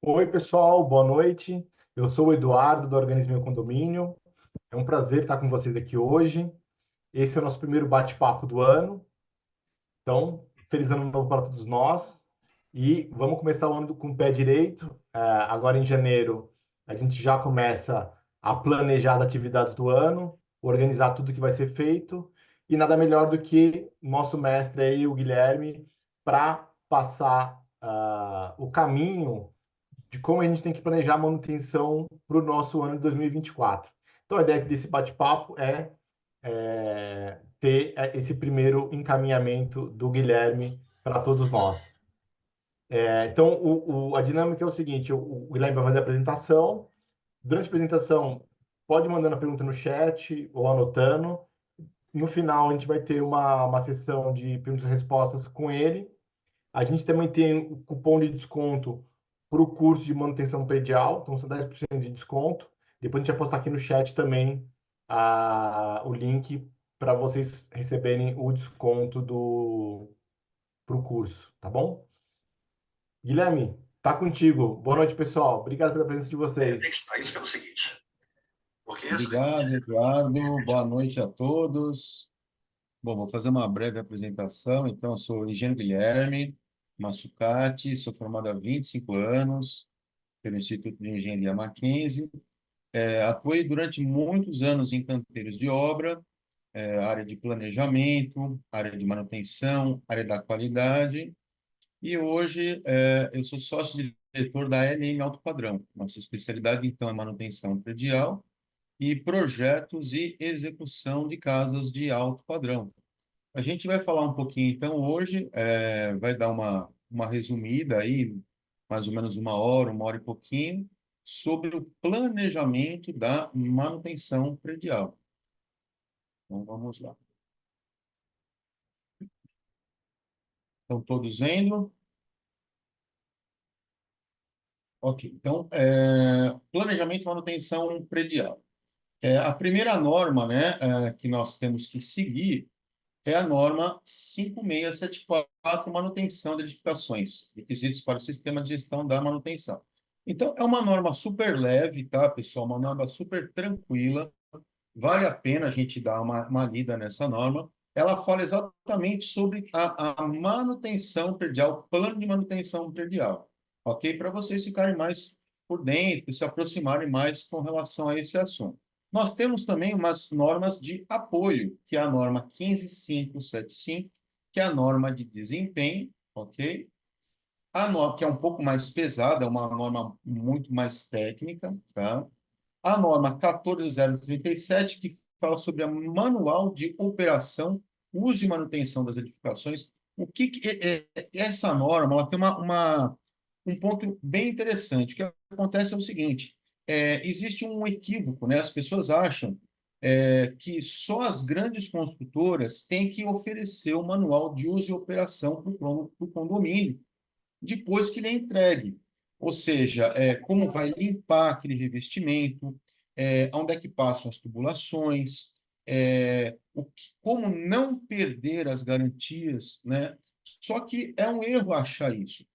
Oi, pessoal, boa noite. Eu sou o Eduardo, do Organismo Meu Condomínio. É um prazer estar com vocês aqui hoje. Esse é o nosso primeiro bate-papo do ano. Então, feliz ano novo para todos nós. E vamos começar o ano com o pé direito. Agora, em janeiro, a gente já começa a planejar as atividades do ano, organizar tudo que vai ser feito. E nada melhor do que nosso mestre aí, o Guilherme, para passar o caminho de como a gente tem que planejar a manutenção para o nosso ano de 2024. Então, a ideia desse bate-papo é ter esse primeiro encaminhamento do Guilherme para todos nós. Então, a dinâmica é o seguinte: o Guilherme vai fazer a apresentação. Durante a apresentação, pode ir mandando a pergunta no chat ou anotando. No final, a gente vai ter uma sessão de perguntas e respostas com ele. A gente também tem o cupom de desconto para o curso de manutenção predial, então são 10% de desconto. Depois a gente vai postar aqui no chat também o link para vocês receberem o desconto para o curso, tá bom? Guilherme, tá contigo. Boa noite, pessoal. Obrigado pela presença de vocês. Isso pelo seguinte, porque Obrigado, Eduardo. Boa noite a todos. Bom, vou fazer uma breve apresentação. Então, eu sou o engenheiro Guilherme Massucati, sou formado há 25 anos pelo Instituto de Engenharia Mackenzie. Atuei durante muitos anos em canteiros de obra, área de planejamento, área de manutenção, área da qualidade. E hoje eu sou sócio-diretor da LM Alto Padrão. Nossa especialidade, então, é manutenção predial e projetos e execução de casas de alto padrão. A gente vai falar um pouquinho, então, hoje, vai dar uma resumida aí mais ou menos uma hora e pouquinho, sobre o planejamento da manutenção predial. Então, vamos lá. Estão todos vendo? Ok. Então, planejamento e manutenção predial. A primeira norma, né, que nós temos que seguir é a norma 5674, manutenção de edificações, requisitos para o sistema de gestão da manutenção. Então, é uma norma super leve, tá, pessoal? Uma norma super tranquila. Vale a pena a gente dar uma lida nessa norma. Ela fala exatamente sobre a manutenção predial, plano de manutenção predial, ok? Para vocês ficarem mais por dentro, se aproximarem mais com relação a esse assunto. Nós temos também umas normas de apoio, que é a norma 15575, que é a norma de desempenho, ok? A norma que é um pouco mais pesada, é uma norma muito mais técnica, tá? A norma 14037, que fala sobre a manual de operação, uso e manutenção das edificações. O que essa norma, ela tem um ponto bem interessante. O que acontece é o seguinte, existe um equívoco, né? As pessoas acham que só as grandes construtoras têm que oferecer o manual de uso e operação para o condomínio, depois que ele é entregue. Ou seja, como vai limpar aquele revestimento, onde é que passam as tubulações, como não perder as garantias, né? Só que é um erro achar isso.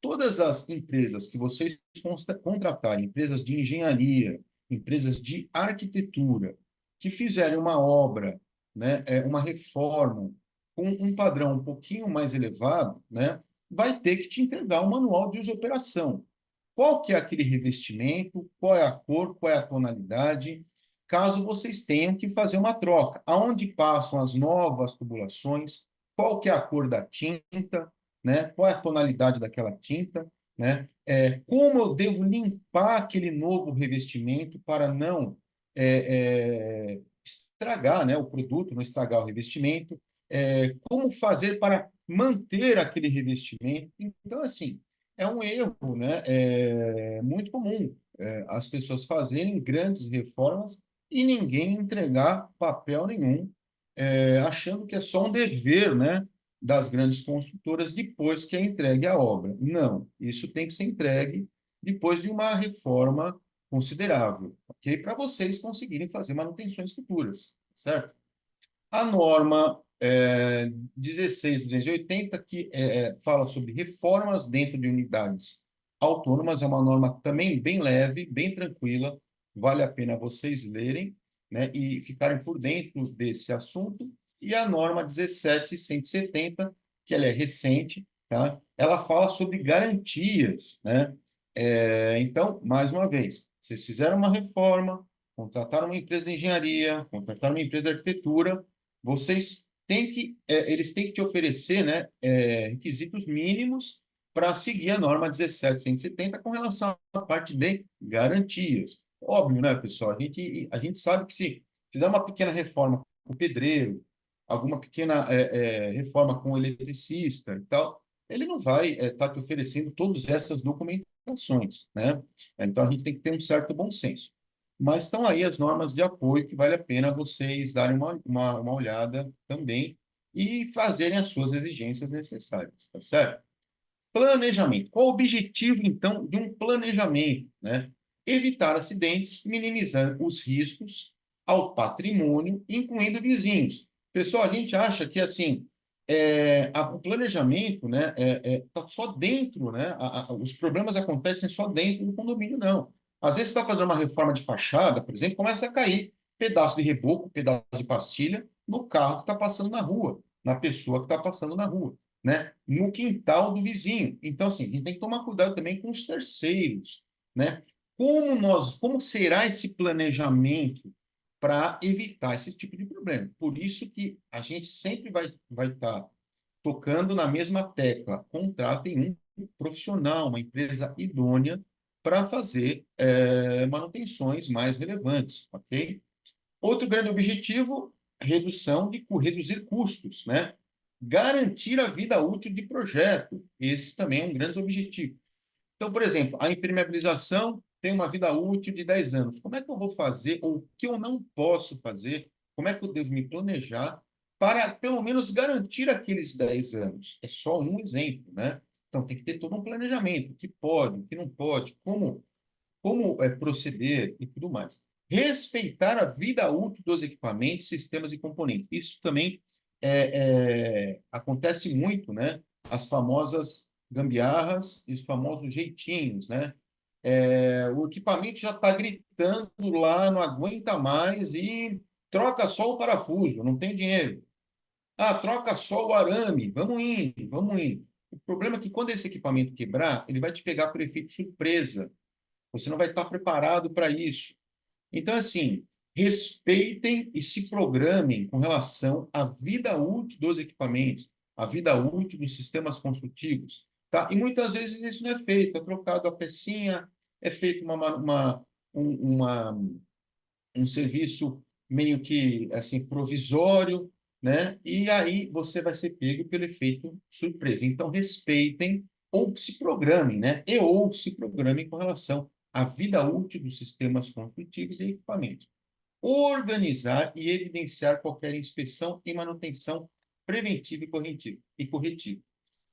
Todas as empresas que vocês contratarem, empresas de engenharia, empresas de arquitetura, que fizerem uma obra, né, uma reforma, com um padrão um pouquinho mais elevado, né, vai ter que te entregar um manual de uso e operação. Qual que é aquele revestimento, qual é a cor, qual é a tonalidade, caso vocês tenham que fazer uma troca. Aonde passam as novas tubulações, qual que é a cor da tinta, né? Qual é a tonalidade daquela tinta, né? Como eu devo limpar aquele novo revestimento para não estragar, né, o produto, não estragar o revestimento, como fazer para manter aquele revestimento. Então, assim, é um erro, né, muito comum as pessoas fazerem grandes reformas e ninguém entregar papel nenhum, achando que é só um dever, né, das grandes construtoras depois que é entregue a obra. Não, isso tem que ser entregue depois de uma reforma considerável, ok? Para vocês conseguirem fazer manutenções futuras, certo? A norma 16.280, que fala sobre reformas dentro de unidades autônomas, é uma norma também bem leve, bem tranquila, vale a pena vocês lerem, né, e ficarem por dentro desse assunto. E a norma 17.170, que ela é recente, tá? Ela fala sobre garantias, né? Então, mais uma vez, vocês fizeram uma reforma, contrataram uma empresa de engenharia, contrataram uma empresa de arquitetura, vocês têm que, eles têm que te oferecer, né, requisitos mínimos para seguir a norma 17.170 com relação à parte de garantias. Óbvio, né, pessoal? A gente sabe que se fizer uma pequena reforma com o pedreiro, alguma pequena reforma com o eletricista e tal, ele não vai estar te oferecendo todas essas documentações, né? Então, a gente tem que ter um certo bom senso. Mas estão aí as normas de apoio que vale a pena vocês darem uma olhada também e fazerem as suas exigências necessárias, tá certo? Planejamento. Qual o objetivo, então, de um planejamento, né? Evitar acidentes, minimizando os riscos ao patrimônio, incluindo vizinhos. Pessoal, a gente acha que, assim, o planejamento, né, tá só dentro, né? Os problemas acontecem só dentro do condomínio, não. Às vezes você está fazendo uma reforma de fachada, por exemplo, começa a cair pedaço de reboco, pedaço de pastilha no carro que está passando na rua, na pessoa que está passando na rua, né? No quintal do vizinho. Então, assim, a gente tem que tomar cuidado também com os terceiros, né? Como será esse planejamento para evitar esse tipo de problema? Por isso que a gente sempre vai estar tocando na mesma tecla. Contratem um profissional, uma empresa idônea para fazer manutenções mais relevantes, ok? Outro grande objetivo, reduzir custos, né? Garantir a vida útil de projeto. Esse também é um grande objetivo. Então, por exemplo, a impermeabilização tem uma vida útil de 10 anos. Como é que eu vou fazer, ou o que eu não posso fazer, como é que eu devo me planejar para, pelo menos, garantir aqueles 10 anos? É só um exemplo, né? Então, tem que ter todo um planejamento, o que pode, o que não pode, como proceder e tudo mais. Respeitar a vida útil dos equipamentos, sistemas e componentes. Isso também acontece muito, né? As famosas gambiarras e os famosos jeitinhos, né? O equipamento já está gritando lá, não aguenta mais e troca só o parafuso, não tem dinheiro. Ah, troca só o arame, vamos indo, vamos indo. O problema é que quando esse equipamento quebrar, ele vai te pegar por efeito surpresa. Você não vai estar preparado para isso. Então, assim, respeitem e se programem com relação à vida útil dos equipamentos, à vida útil dos sistemas construtivos. Tá? E muitas vezes isso não é feito, é trocado a pecinha, é feito uma, um serviço meio que assim provisório, né? E aí você vai ser pego pelo efeito surpresa. Então, respeitem ou se programem, né? E ou se programem com relação à vida útil dos sistemas construtivos e equipamentos. Organizar e evidenciar qualquer inspeção e manutenção preventiva e corretiva.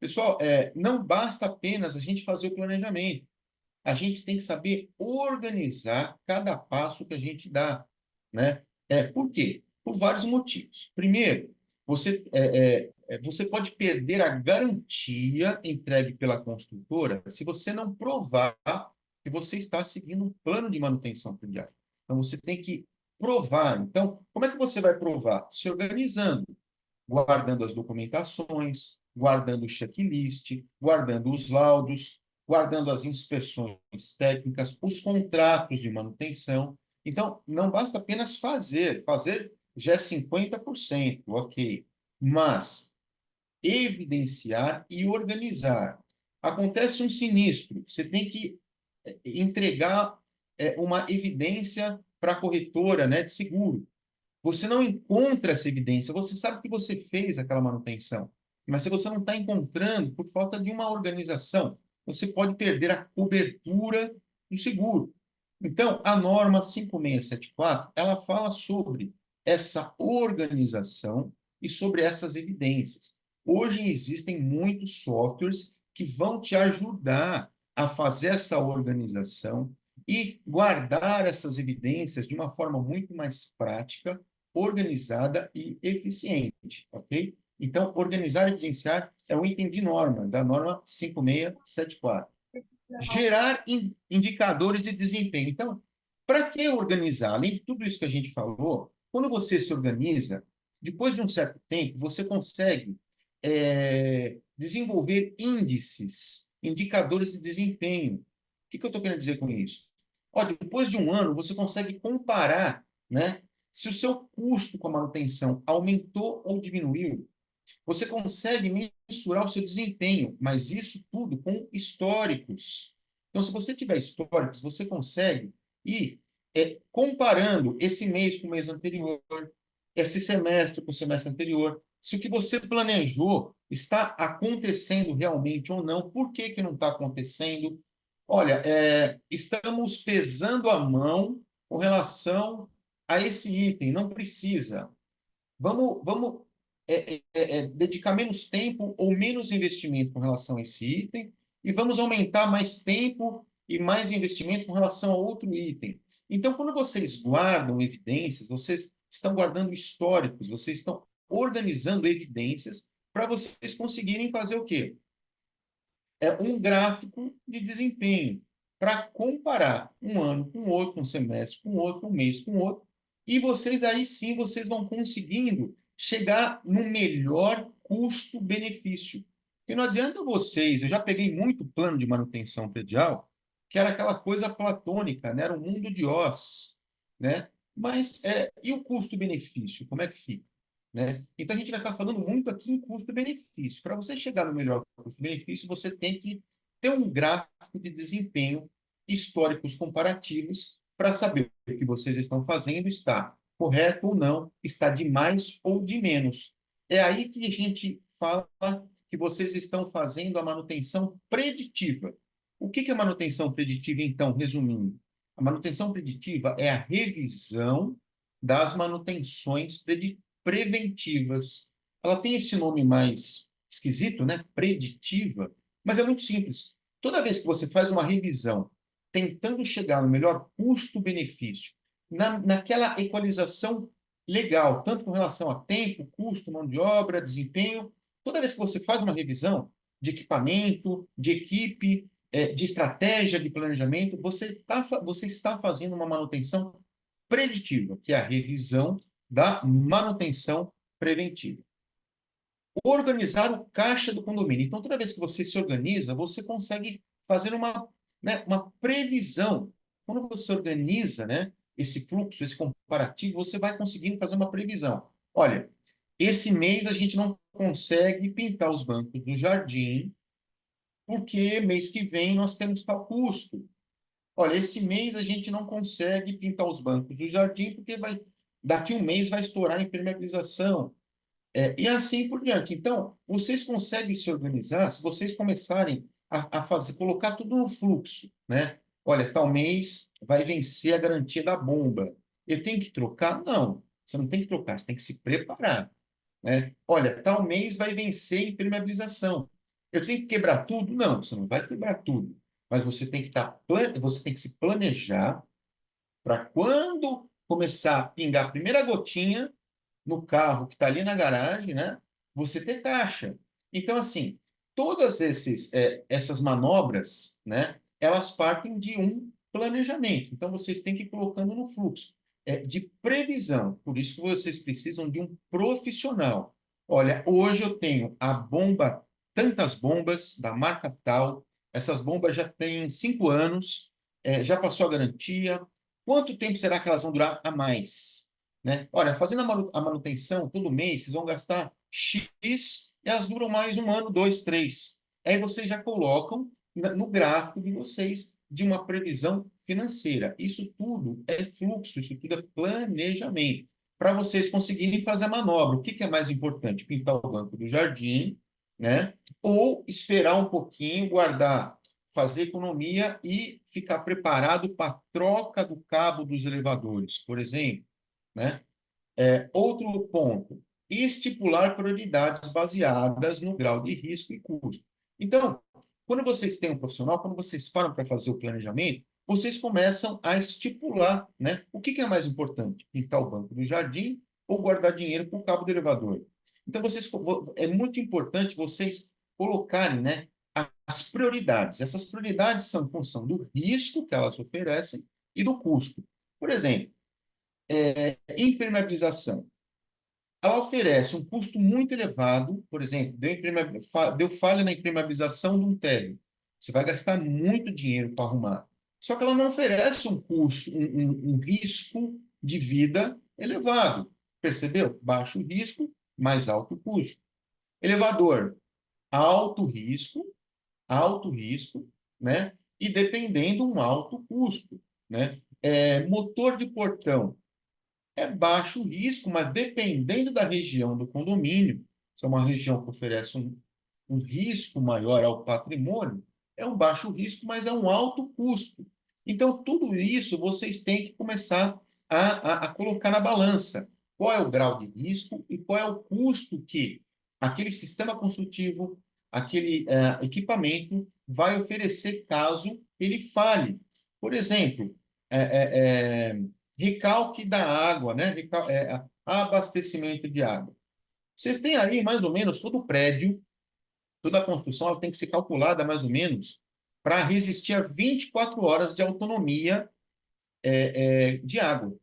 Pessoal, não basta apenas a gente fazer o planejamento. A gente tem que saber organizar cada passo que a gente dá, né? Por quê? Por vários motivos. Primeiro, você pode perder a garantia entregue pela construtora se você não provar que você está seguindo um plano de manutenção predial. Então, você tem que provar. Então, como é que você vai provar? Se organizando, guardando as documentações, guardando o checklist, guardando os laudos, guardando as inspeções técnicas, os contratos de manutenção. Então, não basta apenas fazer já é 50%, ok. Mas evidenciar e organizar. Acontece um sinistro, você tem que entregar uma evidência para a corretora, né, de seguro. Você não encontra essa evidência, você sabe que você fez aquela manutenção, mas se você não está encontrando por falta de uma organização, você pode perder a cobertura do seguro. Então, a norma 5674, ela fala sobre essa organização e sobre essas evidências. Hoje existem muitos softwares que vão te ajudar a fazer essa organização e guardar essas evidências de uma forma muito mais prática, organizada e eficiente, ok? Então, organizar e evidenciar é um item de norma, da norma 5674. Gerar indicadores de desempenho. Então, para que organizar? Além de tudo isso que a gente falou, quando você se organiza, depois de um certo tempo, você consegue desenvolver índices, indicadores de desempenho. O que eu estou querendo dizer com isso? Ó, depois de um ano, você consegue comparar, né, se o seu custo com a manutenção aumentou ou diminuiu. Você consegue mensurar o seu desempenho, mas isso tudo com históricos. Então, se você tiver históricos, você consegue ir comparando esse mês com o mês anterior, esse semestre com o semestre anterior, se o que você planejou está acontecendo realmente ou não, por que que não está acontecendo? Olha, estamos pesando a mão com relação a esse item, não precisa. Vamos dedicar menos tempo ou menos investimento com relação a esse item e vamos aumentar mais tempo e mais investimento com relação a outro item. Então, quando vocês guardam evidências, vocês estão guardando históricos, vocês estão organizando evidências para vocês conseguirem fazer o quê? Um gráfico de desempenho para comparar um ano com outro, um semestre com outro, um mês com outro, e vocês aí sim vocês vão conseguindo chegar no melhor custo-benefício. E não adianta vocês, eu já peguei muito plano de manutenção predial, que era aquela coisa platônica, né? Era um mundo de Oz, né? Mas e o custo-benefício, como é que fica? Né? Então, a gente vai estar falando muito aqui em custo-benefício. Para você chegar no melhor custo-benefício, você tem que ter um gráfico de desempenho históricos comparativos para saber o que vocês estão fazendo está correto ou não, está de mais ou de menos. É aí que a gente fala que vocês estão fazendo a manutenção preditiva. O que que é manutenção preditiva, então, resumindo? A manutenção preditiva é a revisão das manutenções preventivas. Ela tem esse nome mais esquisito, né? Preditiva, mas é muito simples. Toda vez que você faz uma revisão tentando chegar no melhor custo-benefício, naquela equalização legal, tanto com relação a tempo, custo, mão de obra, desempenho, toda vez que você faz uma revisão de equipamento, de equipe, de estratégia de planejamento, você está fazendo uma manutenção preditiva, que é a revisão da manutenção preventiva. Organizar o caixa do condomínio. Então, toda vez que você se organiza, você consegue fazer uma previsão. Quando você organiza, né, esse fluxo, esse comparativo, você vai conseguindo fazer uma previsão. Olha, esse mês a gente não consegue pintar os bancos do jardim, porque mês que vem nós temos tal custo. Olha, esse mês a gente não consegue pintar os bancos do jardim, porque daqui um mês vai estourar a impermeabilização. E assim por diante. Então, vocês conseguem se organizar se vocês começarem a fazer, colocar tudo no fluxo, né? Olha, tal mês vai vencer a garantia da bomba. Eu tenho que trocar? Não, você não tem que trocar, você tem que se preparar, né? Olha, tal mês vai vencer a impermeabilização. Eu tenho que quebrar tudo? Não, você não vai quebrar tudo. Mas você tem que você tem que se planejar para quando começar a pingar a primeira gotinha no carro que está ali na garagem, né? Você ter caixa. Então, assim, todas essas manobras, né? Elas partem de um planejamento. Então, vocês têm que ir colocando no fluxo de previsão. Por isso que vocês precisam de um profissional. Olha, hoje eu tenho a bomba, tantas bombas da marca tal. Essas bombas já têm 5 anos, já passou a garantia. Quanto tempo será que elas vão durar a mais? Né? Olha, fazendo a manutenção todo mês, vocês vão gastar X e elas duram mais 1 ano, 2, 3. Aí vocês já colocam no gráfico de vocês de uma previsão financeira. Isso tudo é fluxo, isso tudo é planejamento. Para vocês conseguirem fazer a manobra. O que é mais importante? Pintar o banco do jardim, né? Ou esperar um pouquinho, guardar, fazer economia e ficar preparado para a troca do cabo dos elevadores, por exemplo, né? Outro ponto, estipular prioridades baseadas no grau de risco e custo. Então, quando vocês têm um profissional, quando vocês param para fazer o planejamento, vocês começam a estipular, né, o que é mais importante, pintar o banco do jardim ou guardar dinheiro para o cabo do elevador. Então, é muito importante vocês colocarem, né, as prioridades. Essas prioridades são em função do risco que elas oferecem e do custo. Por exemplo, impermeabilização. Ela oferece um custo muito elevado, por exemplo, deu falha na impermeabilização de um térreo. Você vai gastar muito dinheiro para arrumar. Só que ela não oferece um custo, um risco de vida elevado. Percebeu? Baixo risco, mais alto custo. Elevador, alto risco, né? E dependendo, um alto custo, né? Motor de portão, baixo risco, mas dependendo da região do condomínio, se é uma região que oferece um risco maior ao patrimônio, é um baixo risco, mas é um alto custo. Então, tudo isso vocês têm que começar a colocar na balança. Qual é o grau de risco e qual é o custo que aquele sistema construtivo, aquele equipamento vai oferecer caso ele falhe. Por exemplo, recalque da água, né? Abastecimento de água. Vocês têm aí mais ou menos todo o prédio, toda a construção, ela tem que ser calculada mais ou menos para resistir a 24 horas de autonomia de água.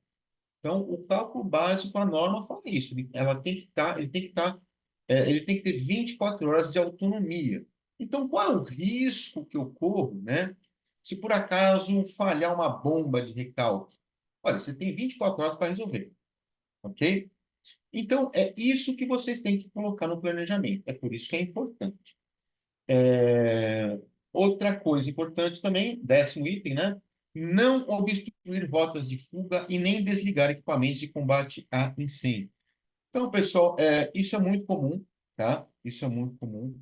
Então, o cálculo básico, a norma fala isso. Ele tem que ter 24 horas de autonomia. Então, qual é o risco que eu corro, né? Se por acaso falhar uma bomba de recalque? Olha, você tem 24 horas para resolver, ok? Então, é isso que vocês têm que colocar no planejamento. É por isso que é importante. Outra coisa importante também, 10º item, né? Não obstruir rotas de fuga e nem desligar equipamentos de combate a incêndio. Então, pessoal, isso é muito comum, tá? Isso é muito comum.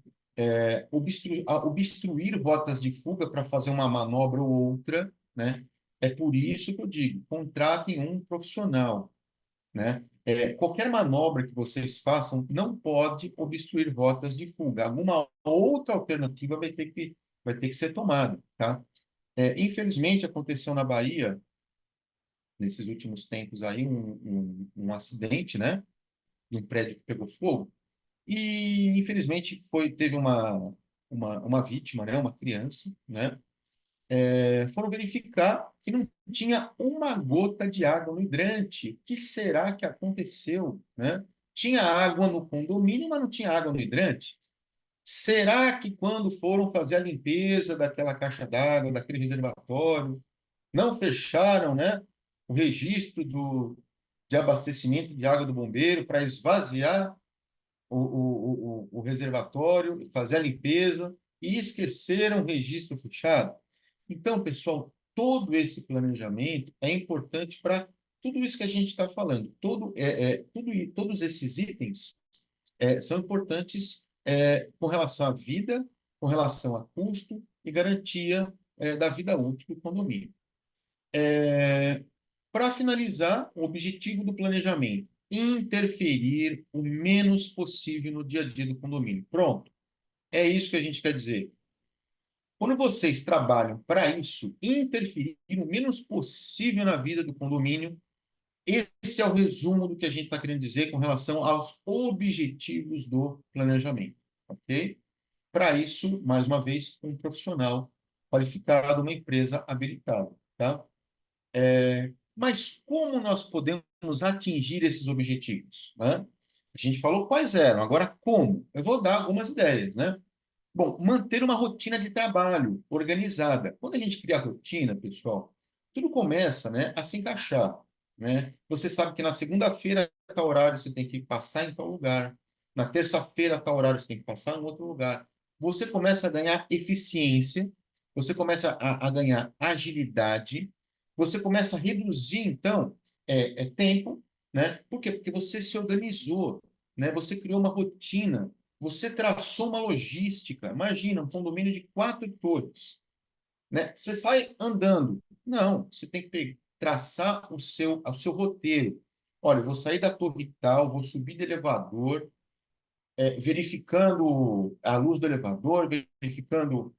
obstruir rotas de fuga para fazer uma manobra ou outra, né? É por isso que eu digo, contratem um profissional, né? Qualquer manobra que vocês façam não pode obstruir rotas de fuga. Alguma outra alternativa vai ter que ser tomada, tá? Infelizmente, aconteceu na Bahia, nesses últimos tempos aí, um acidente, né? De um prédio que pegou fogo. E, infelizmente, teve uma vítima, né? Uma criança, né? Foram verificar que não tinha uma gota de água no hidrante. O que será que aconteceu, né? Tinha água no condomínio, mas não tinha água no hidrante. Será que quando foram fazer a limpeza daquela caixa d'água, daquele reservatório, não fecharam, né, o registro de abastecimento de água do bombeiro para esvaziar o reservatório, fazer a limpeza e esqueceram o registro fechado? Então, pessoal, todo esse planejamento é importante para tudo isso que a gente está falando. Todos esses itens são importantes com relação à vida, com relação a custo e garantia da vida útil do condomínio. Para finalizar, o objetivo do planejamento: interferir o menos possível no dia a dia do condomínio. Pronto. É isso que a gente quer dizer. Quando vocês trabalham para isso, interferir o menos possível na vida do condomínio, esse é o resumo do que a gente está querendo dizer com relação aos objetivos do planejamento, ok? Para isso, mais uma vez, um profissional qualificado, uma empresa habilitada, tá? Mas como nós podemos atingir esses objetivos, né? A gente falou quais eram, agora como? Eu vou dar algumas ideias, né? Bom, manter uma rotina de trabalho organizada. Quando a gente cria a rotina, pessoal, tudo começa, né, a se encaixar, né? Você sabe que na segunda-feira, a tal horário, você tem que passar em tal lugar. Na terça-feira, a tal horário, você tem que passar em outro lugar. Você começa a ganhar eficiência, você começa a ganhar agilidade, você começa a reduzir, então, tempo, né? Por quê? Porque você se organizou, né? Você criou uma rotina, você traçou uma logística. Imagina, um condomínio de 4 torres, né? Você sai andando. Não, você tem que traçar o seu roteiro. Olha, eu vou sair da torre tal, vou subir de elevador, verificando a luz do elevador, verificando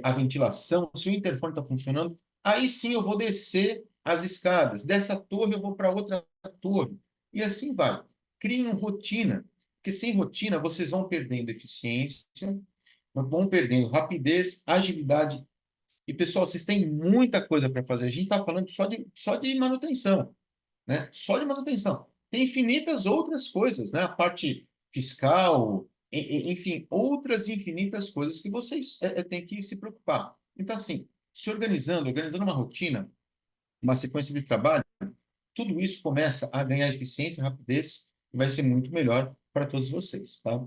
a ventilação, se o interfone está funcionando. Aí sim eu vou descer as escadas. Dessa torre eu vou para outra torre. E assim vai. Criem rotina, porque sem rotina vocês vão perdendo eficiência, vão perdendo rapidez, agilidade. E, pessoal, vocês têm muita coisa para fazer. A gente está falando só de manutenção, né? Só de manutenção. Tem infinitas outras coisas, né? A parte fiscal, enfim, outras infinitas coisas que vocês têm que se preocupar. Então, assim, se organizando uma rotina, uma sequência de trabalho, tudo isso começa a ganhar eficiência, rapidez, e vai ser muito melhor para todos vocês, tá?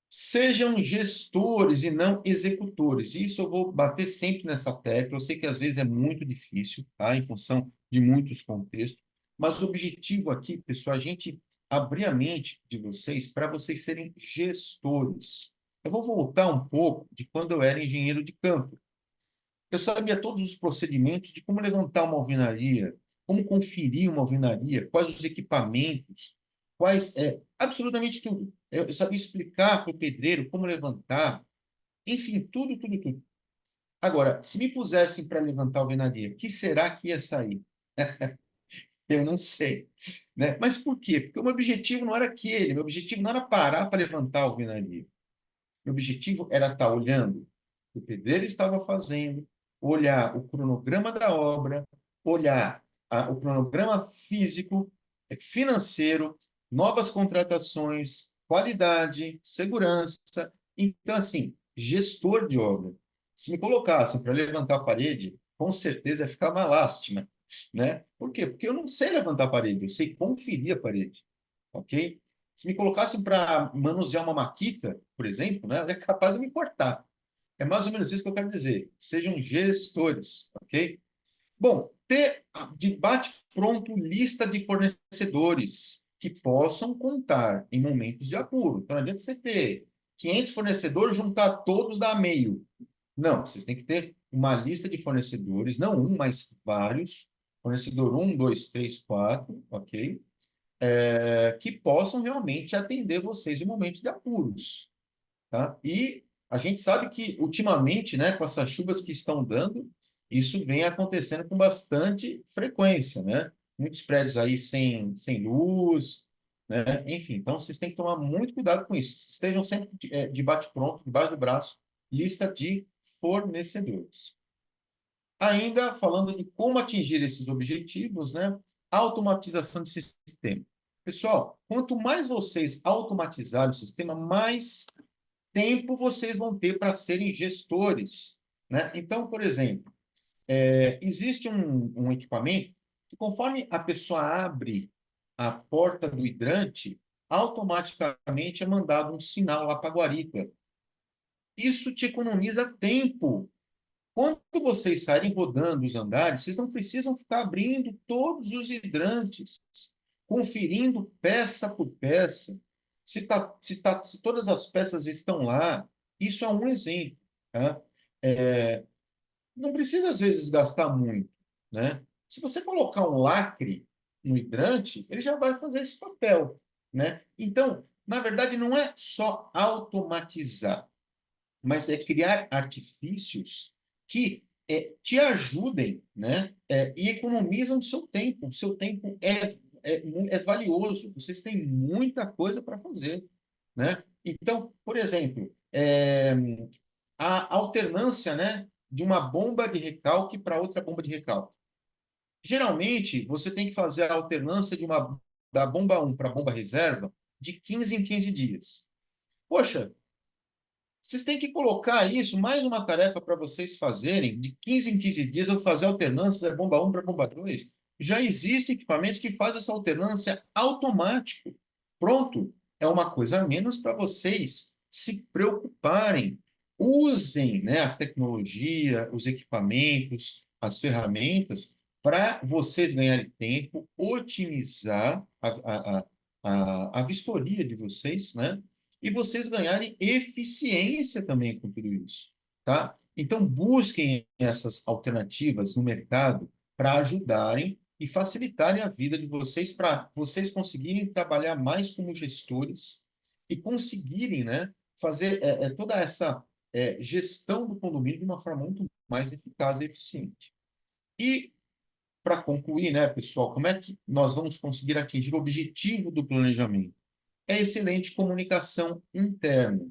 Sejam gestores e não executores. Isso eu vou bater sempre nessa tecla. Eu sei que às vezes é muito difícil, tá? Em função de muitos contextos. Mas o objetivo aqui, pessoal, é a gente abrir a mente de vocês para vocês serem gestores. Eu vou voltar um pouco de quando eu era engenheiro de campo. Eu sabia todos os procedimentos de como levantar uma alvenaria, como conferir uma alvenaria, quais os equipamentos, absolutamente tudo. Eu sabia explicar para o pedreiro como levantar, enfim, tudo, tudo, tudo. Agora, se me pusessem para levantar a alvenaria, o que será que ia sair? Eu não sei, né? Mas por quê? Porque o meu objetivo não era aquele, meu objetivo não era parar para levantar a alvenaria. Meu objetivo era estar olhando o que o pedreiro estava fazendo, olhar o cronograma da obra, olhar o cronograma físico, financeiro, novas contratações, qualidade, segurança. Então, assim, gestor de obra. Se me colocassem para levantar a parede, com certeza ia ficar uma lástima, né? Por quê? Porque eu não sei levantar a parede, eu sei conferir a parede, ok? Se me colocassem para manusear uma maquita, por exemplo, né, é capaz de me cortar. É mais ou menos isso que eu quero dizer. Sejam gestores, ok? Bom, ter de bate-pronto lista de fornecedores que possam contar em momentos de apuro. Então, não adianta você ter 500 fornecedores, juntar todos dá meio. Não, vocês têm que ter uma lista de fornecedores, não um, mas vários. Fornecedor 1, 2, 3, 4, ok? Que possam realmente atender vocês em momentos de apuros, tá? E a gente sabe que, ultimamente, né, com essas chuvas que estão dando, isso vem acontecendo com bastante frequência, né? Muitos prédios aí sem luz, né? Enfim, então vocês têm que tomar muito cuidado com isso. Estejam sempre de bate-pronto, debaixo do braço, lista de fornecedores. Ainda falando de como atingir esses objetivos, né? Automatização de sistema. Pessoal, quanto mais vocês automatizarem o sistema, mais tempo vocês vão ter para serem gestores, né? Então, por exemplo, existe um equipamento que, conforme a pessoa abre a porta do hidrante, automaticamente é mandado um sinal lá para a guarita. Isso te economiza tempo. Quando vocês saírem rodando os andares, vocês não precisam ficar abrindo todos os hidrantes, conferindo peça por peça, se todas as peças estão lá. Isso é um exemplo, tá? Não precisa, às vezes, gastar muito, né? Se você colocar um lacre no hidrante, ele já vai fazer esse papel, né? Então, na verdade, não é só automatizar, mas é criar artifícios que te ajudem, né? E economizam o seu tempo. O seu tempo é valioso. Vocês têm muita coisa para fazer, né? Então, por exemplo, a alternância, né, de uma bomba de recalque para outra bomba de recalque. Geralmente, você tem que fazer a alternância da bomba 1 para a bomba reserva de 15 em 15 dias. Poxa, vocês têm que colocar isso, mais uma tarefa para vocês fazerem, de 15 em 15 dias, eu fazer alternância da bomba 1 para a bomba 2. Já existem equipamentos que fazem essa alternância automático. Pronto, é uma coisa a menos para vocês se preocuparem. Usem, né, a tecnologia, os equipamentos, as ferramentas, para vocês ganharem tempo, otimizar a vistoria de vocês, né? E vocês ganharem eficiência também com tudo isso, tá? Então, busquem essas alternativas no mercado para ajudarem e facilitarem a vida de vocês, para vocês conseguirem trabalhar mais como gestores e conseguirem, né, fazer toda essa gestão do condomínio de uma forma muito mais eficaz e eficiente. E, para concluir, né, pessoal, como é que nós vamos conseguir atingir o objetivo do planejamento? É excelente comunicação interna.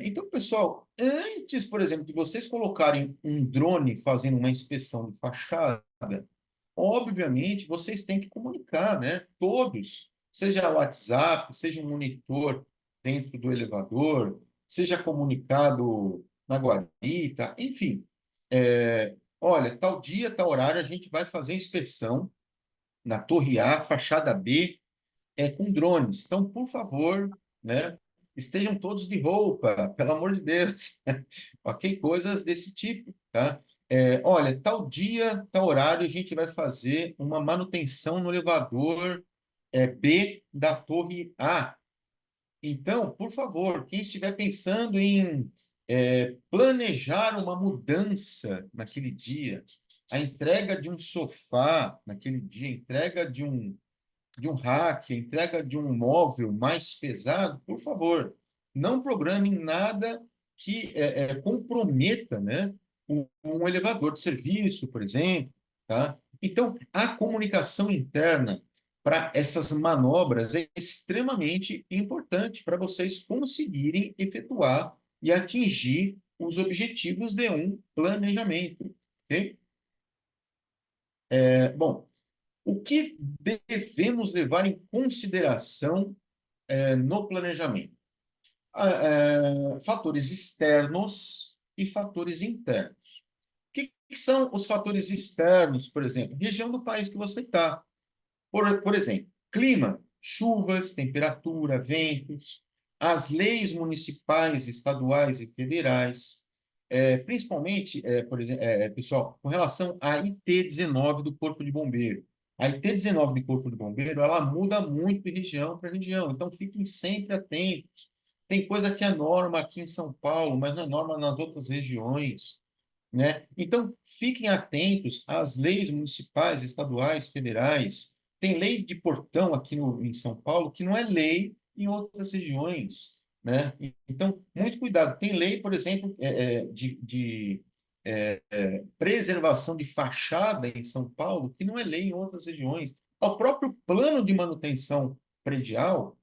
Então, pessoal, antes, por exemplo, de vocês colocarem um drone fazendo uma inspeção de fachada, obviamente, vocês têm que comunicar, né? Todos, seja WhatsApp, seja um monitor dentro do elevador, seja comunicado na guarita, enfim. Olha, tal dia, tal horário, a gente vai fazer inspeção na Torre A, fachada B, com drones. Então, por favor, né, estejam todos de roupa, pelo amor de Deus. Ok? Coisas desse tipo, tá? Olha, tal dia, tal horário, a gente vai fazer uma manutenção no elevador B da torre A. Então, por favor, quem estiver pensando em planejar uma mudança naquele dia, a entrega de um sofá naquele dia, a entrega de um rack, a entrega de um móvel mais pesado, por favor, não programem nada que comprometa, né, um elevador de serviço, por exemplo, tá? Então, a comunicação interna para essas manobras é extremamente importante para vocês conseguirem efetuar e atingir os objetivos de um planejamento, ok? Bom, o que devemos levar em consideração no planejamento? Fatores externos e fatores internos. O que são os fatores externos, por exemplo? Região do país que você está. Por exemplo, clima, chuvas, temperatura, ventos, as leis municipais, estaduais e federais, principalmente, por exemplo, pessoal, com relação à IT-19 do Corpo de Bombeiro. A IT-19 do Corpo de Bombeiro, ela muda muito de região para região, então fiquem sempre atentos. Tem coisa que é norma aqui em São Paulo, mas não é norma nas outras regiões, né? Então, fiquem atentos às leis municipais, estaduais, federais. Tem lei de portão aqui em São Paulo que não é lei em outras regiões, né? Então, muito cuidado. Tem lei, por exemplo, preservação de fachada em São Paulo que não é lei em outras regiões. O próprio plano de manutenção predial,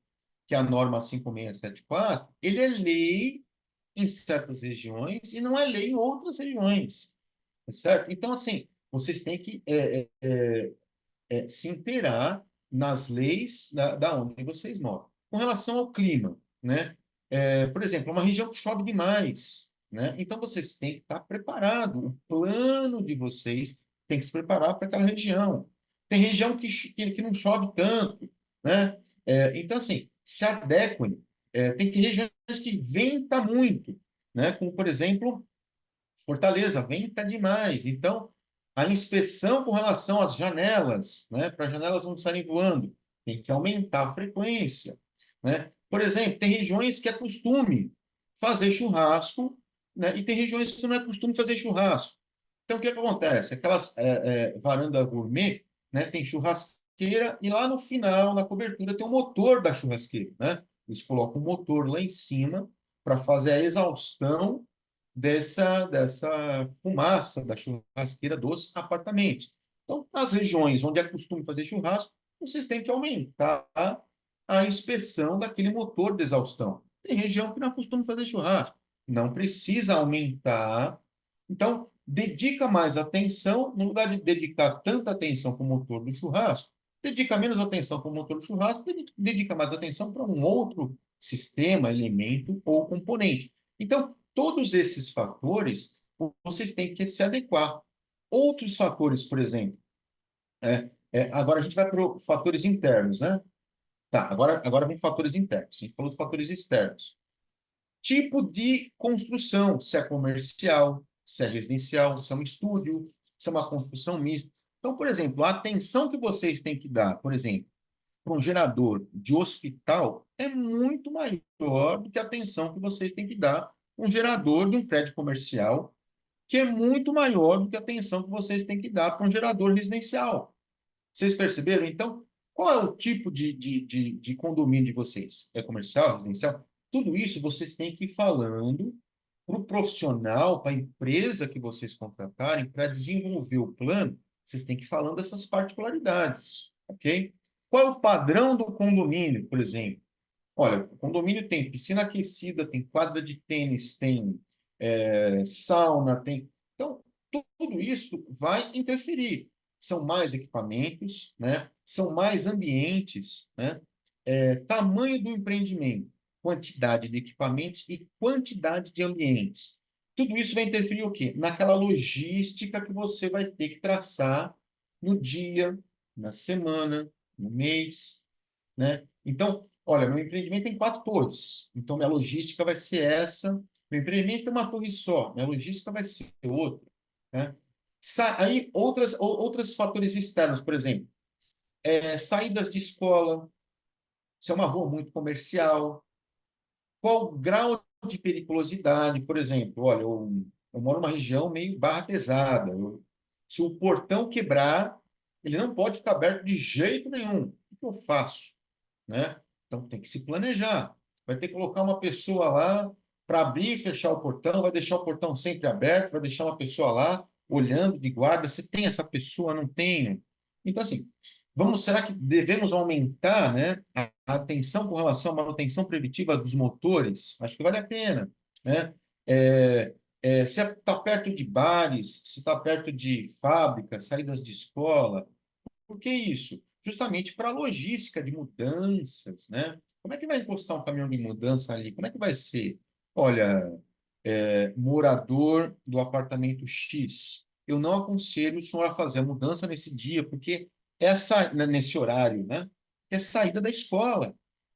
que é a norma 5674, ele é lei em certas regiões e não é lei em outras regiões, tá certo? Então, assim, vocês têm que se inteirar nas leis da onde vocês moram. Com relação ao clima, né? Por exemplo, uma região que chove demais, né? Então, vocês têm que estar preparados. O plano de vocês tem que se preparar para aquela região. Tem região que não chove tanto, né? Então, assim, se adequem. Tem que regiões que venta muito, né? Como, por exemplo, Fortaleza, venta demais. Então, a inspeção com relação às janelas, né, para as janelas não saírem voando, tem que aumentar a frequência, né? Por exemplo, tem regiões que é costume fazer churrasco, né, e tem regiões que não é costume fazer churrasco. Então, o que acontece? Aquelas varanda gourmet, né, tem churrasqueira e lá no final, na cobertura, tem o motor da churrasqueira, né? Eles colocam o motor lá em cima para fazer a exaustão dessa fumaça da churrasqueira dos apartamentos. Então, nas regiões onde é costume fazer churrasco, vocês têm que aumentar a inspeção daquele motor de exaustão. Tem região que não costuma fazer churrasco, não precisa aumentar. Então, dedica mais atenção, no lugar de dedicar tanta atenção para o motor do churrasco, dedica menos atenção para o motor do churrasco, dedica mais atenção para um outro sistema, elemento ou componente. Então, todos esses fatores, vocês têm que se adequar. Outros fatores, por exemplo, agora a gente vai para os fatores internos, né? Tá, agora vem fatores internos. A gente falou de fatores externos. Tipo de construção, se é comercial, se é residencial, se é um estúdio, se é uma construção mista. Então, por exemplo, a atenção que vocês têm que dar, por exemplo, para um gerador de hospital é muito maior do que a atenção que vocês têm que dar para um gerador de um prédio comercial, que é muito maior do que a atenção que vocês têm que dar para um gerador residencial. Vocês perceberam? Então, qual é o tipo de condomínio de vocês? É comercial, residencial? Tudo isso vocês têm que ir falando para o profissional, para a empresa que vocês contratarem, para desenvolver o plano, vocês têm que ir falando dessas particularidades, ok? Qual é o padrão do condomínio, por exemplo? Olha, o condomínio tem piscina aquecida, tem quadra de tênis, tem sauna, tem... Então, tudo isso vai interferir. São mais equipamentos, né? São mais ambientes, né? Tamanho do empreendimento, quantidade de equipamentos e quantidade de ambientes. Tudo isso vai interferir o quê? Naquela logística que você vai ter que traçar no dia, na semana, no mês, né? Então, olha, meu empreendimento tem 4 torres, então minha logística vai ser essa. Meu empreendimento tem uma torre só, minha logística vai ser outra, né? Aí, outros fatores externos, por exemplo, saídas de escola, se é uma rua muito comercial, qual o grau de periculosidade, por exemplo, olha, eu moro numa região meio barra pesada, se o portão quebrar, ele não pode ficar aberto de jeito nenhum. O que eu faço? Né? Então tem que se planejar. Vai ter que colocar uma pessoa lá para abrir e fechar o portão, vai deixar o portão sempre aberto, vai deixar uma pessoa lá olhando de guarda. Se tem essa pessoa, não tenho. Então, assim, será que devemos aumentar, né, a atenção com relação à manutenção preventiva dos motores? Acho que vale a pena, né? Se está perto de bares, se está perto de fábricas, saídas de escola, por que isso? Justamente para a logística de mudanças, né? Como é que vai encostar um caminhão de mudança ali? Como é que vai ser? Olha, morador do apartamento X, eu não aconselho o senhor a fazer a mudança nesse dia, porque nesse horário, né? É saída da escola.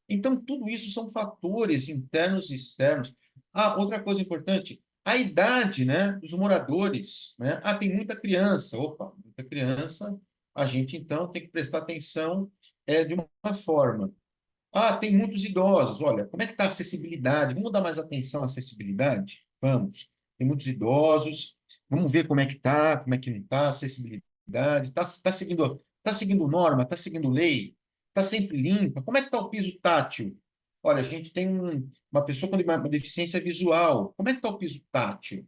Então, tudo isso são fatores internos e externos. Ah, outra coisa importante, a idade, né, dos moradores, né? Ah, tem muita criança. Opa, muita criança. A gente, então, tem que prestar atenção de uma forma. Ah, tem muitos idosos. Olha, como é que está a acessibilidade? Vamos dar mais atenção à acessibilidade? Vamos. Tem muitos idosos. Vamos ver como é que está, como é que não está, acessibilidade. Tá seguindo norma, está seguindo lei, está sempre limpa. Como é que está o piso tátil? Olha, a gente tem uma pessoa com uma deficiência visual. Como é que está o piso tátil?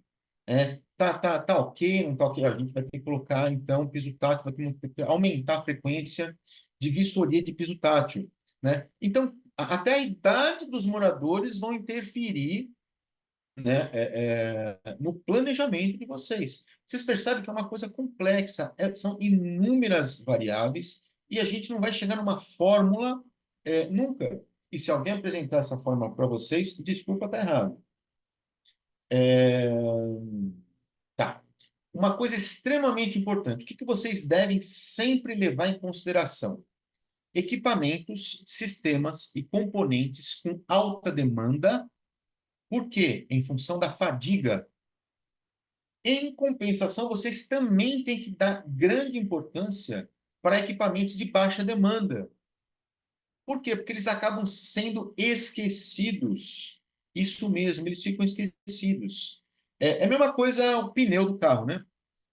Tá ok, não tá ok? A gente vai ter que colocar, então, o piso tátil, vai ter que aumentar a frequência de vistoria de piso tátil, né? Então, até a idade dos moradores vão interferir, né, no planejamento de vocês. Vocês percebem que é uma coisa complexa, são inúmeras variáveis e a gente não vai chegar numa fórmula nunca. E se alguém apresentar essa fórmula para vocês, desculpa, está errado. É, Tá. Uma coisa extremamente importante, o que vocês devem sempre levar em consideração? Equipamentos, sistemas e componentes com alta demanda. Por quê? Em função da fadiga. Em compensação, vocês também têm que dar grande importância para equipamentos de baixa demanda. Por quê? Porque eles acabam sendo esquecidos. Isso mesmo, eles ficam esquecidos. É a mesma coisa o pneu do carro, né?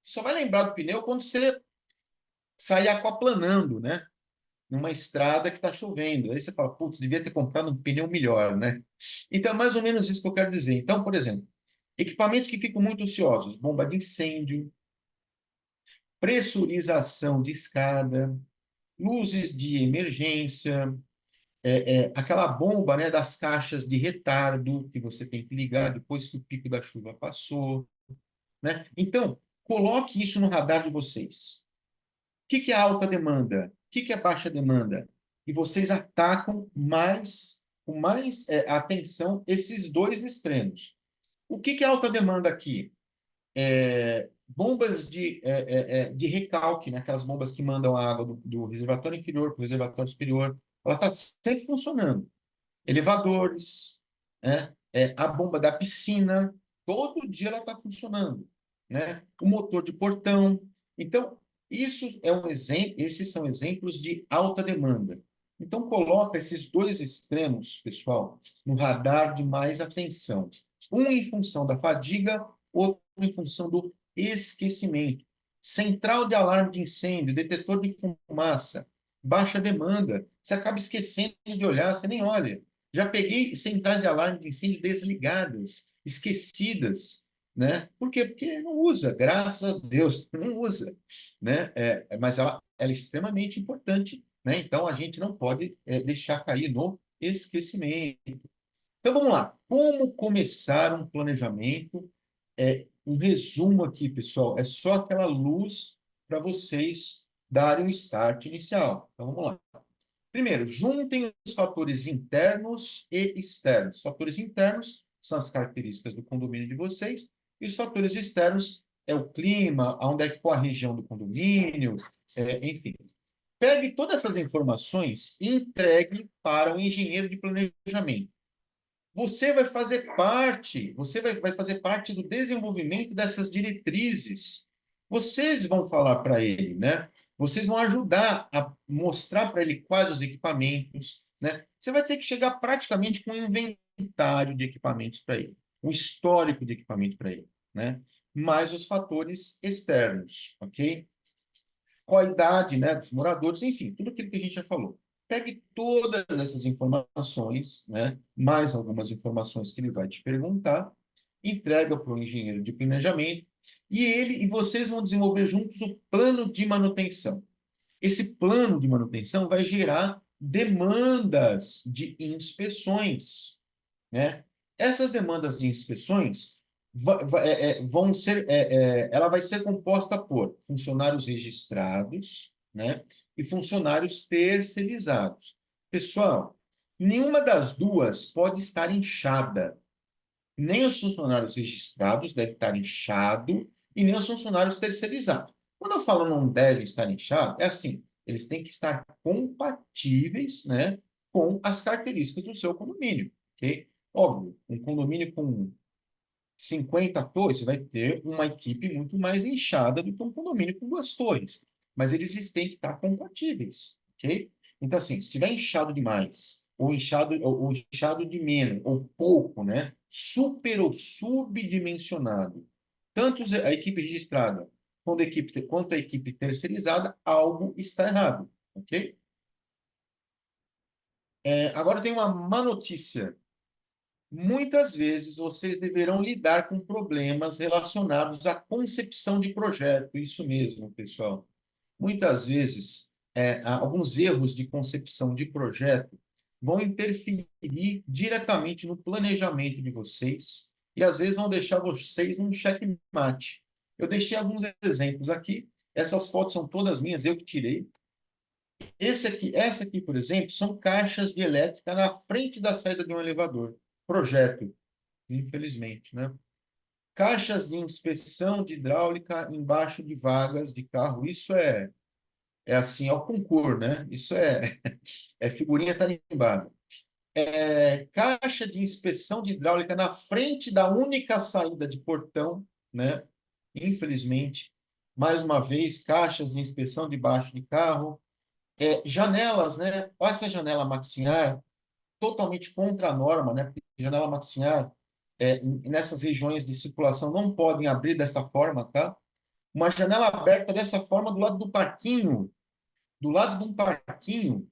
Você só vai lembrar do pneu quando você sair aquaplanando, né? Numa estrada que está chovendo. Aí você fala, putz, devia ter comprado um pneu melhor, né? Então, é mais ou menos isso que eu quero dizer. Então, por exemplo, equipamentos que ficam muito ociosos, bomba de incêndio, pressurização de escada, luzes de emergência, aquela bomba, né, das caixas de retardo que você tem que ligar depois que o pico da chuva passou, né? Então, coloque isso no radar de vocês. O que é alta demanda? O que é baixa demanda? E vocês atacam com mais atenção esses dois extremos. O que é alta demanda aqui? Bombas de recalque, né? Aquelas bombas que mandam a água do reservatório inferior para o reservatório superior. Ela está sempre funcionando. Elevadores, né? A bomba da piscina, todo dia ela está funcionando, né? O motor de portão. Então, isso é um exemplo, esses são exemplos de alta demanda. Então, coloca esses dois extremos, pessoal, no radar de mais atenção. Um em função da fadiga, outro em função do esquecimento. Central de alarme de incêndio, detetor de fumaça, baixa demanda. Você acaba esquecendo de olhar, você nem olha. Já peguei centrais de alarme de incêndio desligadas, esquecidas, né? Por quê? Porque não usa, graças a Deus, não usa, né? Mas ela é extremamente importante, né? Então a gente não pode deixar cair no esquecimento. Então vamos lá. Como começar um planejamento? Um resumo aqui, pessoal, é só aquela luz para vocês darem um start inicial. Então vamos lá. Primeiro, juntem os fatores internos e externos. Os fatores internos são as características do condomínio de vocês, e os fatores externos é o clima, onde é que está a região do condomínio, enfim. Pegue todas essas informações e entregue para o engenheiro de planejamento. Você vai fazer parte do desenvolvimento dessas diretrizes. Vocês vão falar para ele, né? Vocês vão ajudar a mostrar para ele quais os equipamentos, né? Você vai ter que chegar praticamente com um inventário de equipamentos para ele, um histórico de equipamento para ele, né? Mais os fatores externos, ok? Qual a idade, né, dos moradores, enfim, tudo aquilo que a gente já falou. Pegue todas essas informações, né, mais algumas informações que ele vai te perguntar, entrega para o engenheiro de planejamento e vocês vão desenvolver juntos o plano de manutenção. Esse plano de manutenção vai gerar demandas de inspeções, né? Essas demandas de inspeções vão ser, ela vai ser composta por funcionários registrados, né, e funcionários terceirizados. Pessoal, nenhuma das duas pode estar inchada. Nem os funcionários registrados devem estar inchado e nem os funcionários terceirizados. Quando eu falo não deve estar inchado, é assim, eles têm que estar compatíveis, né, com as características do seu condomínio, ok? Óbvio, um condomínio com 50 torres vai ter uma equipe muito mais inchada do que um condomínio com 2 torres. Mas eles têm que estar compatíveis, ok? Então, assim, se estiver inchado demais ou inchado de menos, ou pouco, né? Super ou subdimensionado. Tanto a equipe registrada quanto a equipe terceirizada, algo está errado, ok? Agora tem uma má notícia. Muitas vezes vocês deverão lidar com problemas relacionados à concepção de projeto. Isso mesmo, pessoal. Muitas vezes, alguns erros de concepção de projeto vão interferir diretamente no planejamento de vocês e, às vezes, vão deixar vocês num checkmate. Eu deixei alguns exemplos aqui. Essas fotos são todas minhas, eu que tirei. Essa aqui, por exemplo, são caixas de elétrica na frente da saída de um elevador. Projeto, infelizmente, né? Caixas de inspeção de hidráulica embaixo de vagas de carro. Isso é assim, ao concurso, né? Isso é figurinha tarimbada. Caixa de inspeção de hidráulica na frente da única saída de portão, né? Infelizmente, mais uma vez, caixas de inspeção debaixo de carro. Janelas, né? Olha essa janela maxilar, totalmente contra a norma, né? Porque janela maxilar, nessas regiões de circulação, não podem abrir dessa forma, tá? Uma janela aberta dessa forma do lado de um parquinho,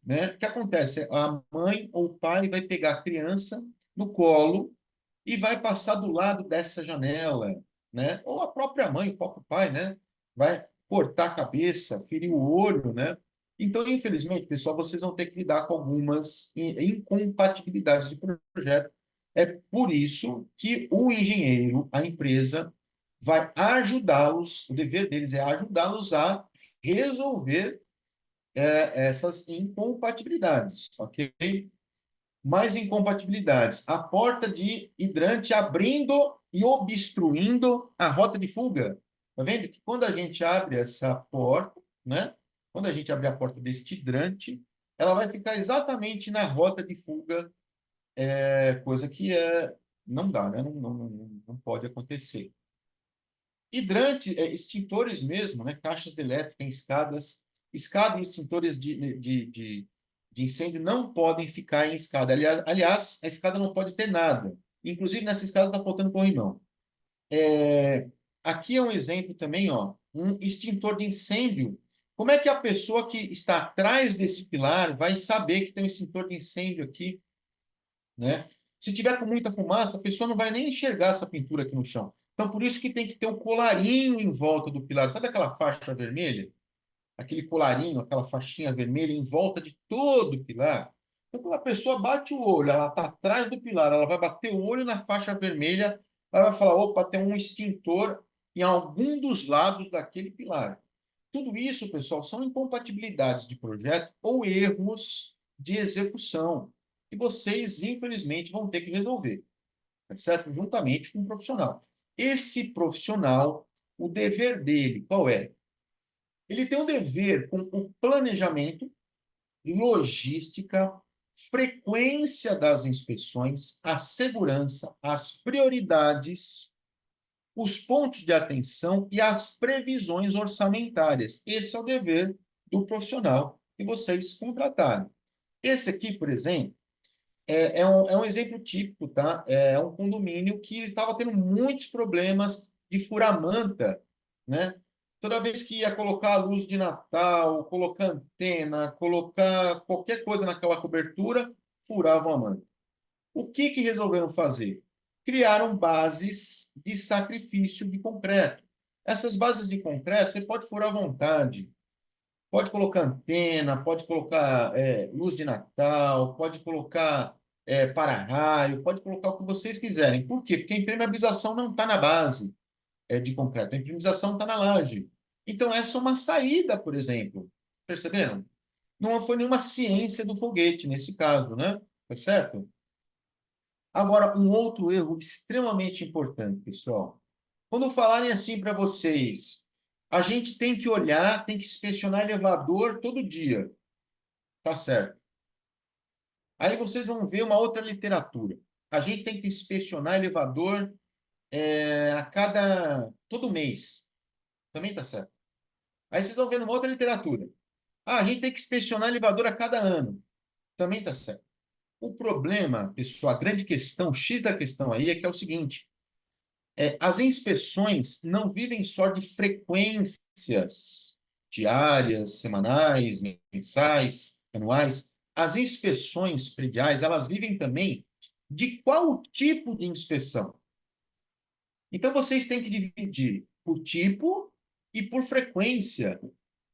né? O que acontece? A mãe ou o pai vai pegar a criança no colo e vai passar do lado dessa janela, né? Ou a própria mãe, o próprio pai, né? Vai cortar a cabeça, ferir o olho, né? Então, infelizmente, pessoal, vocês vão ter que lidar com algumas incompatibilidades de projeto. É por isso que o engenheiro, a empresa, vai ajudá-los, o dever deles é ajudá-los a resolver essas incompatibilidades, ok? Mais incompatibilidades. A porta de hidrante abrindo e obstruindo a rota de fuga. Tá vendo que quando a gente abre essa porta, né? Quando a gente abrir a porta deste hidrante, ela vai ficar exatamente na rota de fuga, coisa que não dá, né? Não pode acontecer. Hidrante, extintores mesmo, né? Caixas de elétrica em escadas. Escada e extintores de incêndio não podem ficar em escada. Aliás, a escada não pode ter nada. Inclusive, nessa escada está faltando corrimão. Aqui é um exemplo também, ó, um extintor de incêndio. Como é que a pessoa que está atrás desse pilar vai saber que tem um extintor de incêndio aqui, né? Se tiver com muita fumaça, a pessoa não vai nem enxergar essa pintura aqui no chão. Então, por isso que tem que ter um colarinho em volta do pilar. Sabe aquela faixa vermelha? Aquele colarinho, aquela faixinha vermelha em volta de todo o pilar. Então, quando a pessoa bate o olho, ela está atrás do pilar, ela vai bater o olho na faixa vermelha, ela vai falar, opa, tem um extintor em algum dos lados daquele pilar. Tudo isso, pessoal, são incompatibilidades de projeto ou erros de execução que vocês, infelizmente, vão ter que resolver, tá certo? Juntamente com o profissional. Esse profissional, o dever dele, qual é? Ele tem um dever com o planejamento, logística, frequência das inspeções, a segurança, as prioridades, os pontos de atenção e as previsões orçamentárias. Esse é o dever do profissional que vocês contratarem. Esse aqui, por exemplo, é um exemplo típico, tá? É um condomínio que estava tendo muitos problemas de furamanta, né? Toda vez que ia colocar a luz de Natal, colocar antena, colocar qualquer coisa naquela cobertura, furavam a manta. O que resolveram fazer? Criaram bases de sacrifício de concreto. Essas bases de concreto você pode furar à vontade. Pode colocar antena, pode colocar luz de Natal, pode colocar para-raio, pode colocar o que vocês quiserem. Por quê? Porque a impermeabilização não está na base de concreto, a impermeabilização está na laje. Então, essa é uma saída, por exemplo. Perceberam? Não foi nenhuma ciência do foguete nesse caso, né? Tá certo? Agora, um outro erro extremamente importante, pessoal. Quando falarem assim para vocês, a gente tem que olhar, tem que inspecionar elevador todo dia. Tá certo. Aí vocês vão ver uma outra literatura. A gente tem que inspecionar elevador todo mês. Também tá certo. Aí vocês vão ver uma outra literatura. A gente tem que inspecionar elevador a cada ano. Também tá certo. O problema, pessoal, a grande questão, o X da questão aí é que é o seguinte, as inspeções não vivem só de frequências diárias, semanais, mensais, anuais. As inspeções prediais, elas vivem também de qual tipo de inspeção. Então, vocês têm que dividir por tipo e por frequência.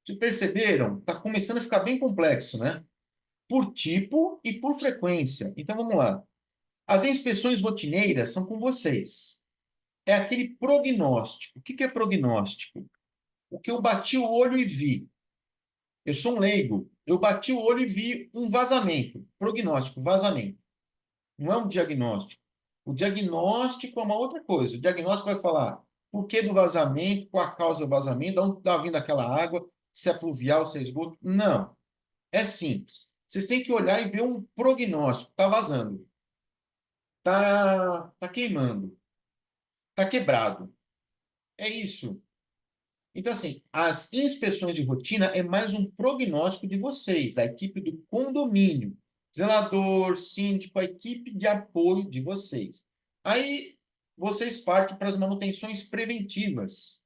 Vocês perceberam? Está começando a ficar bem complexo, né? Por tipo e por frequência. Então, vamos lá. As inspeções rotineiras são com vocês. É aquele prognóstico. O que é prognóstico? O que eu bati o olho e vi. Eu sou um leigo. Eu bati o olho e vi um vazamento. Prognóstico, vazamento. Não é um diagnóstico. O diagnóstico é uma outra coisa. O diagnóstico vai falar por que do vazamento, qual a causa do vazamento, de onde está vindo aquela água, se é pluvial, se é esgoto. Não. É simples. Vocês têm que olhar e ver um prognóstico. Está vazando. Está queimando. Está quebrado. É isso. Então, assim, as inspeções de rotina é mais um prognóstico de vocês, da equipe do condomínio. Zelador, síndico, a equipe de apoio de vocês. Aí, vocês partem para as manutenções preventivas.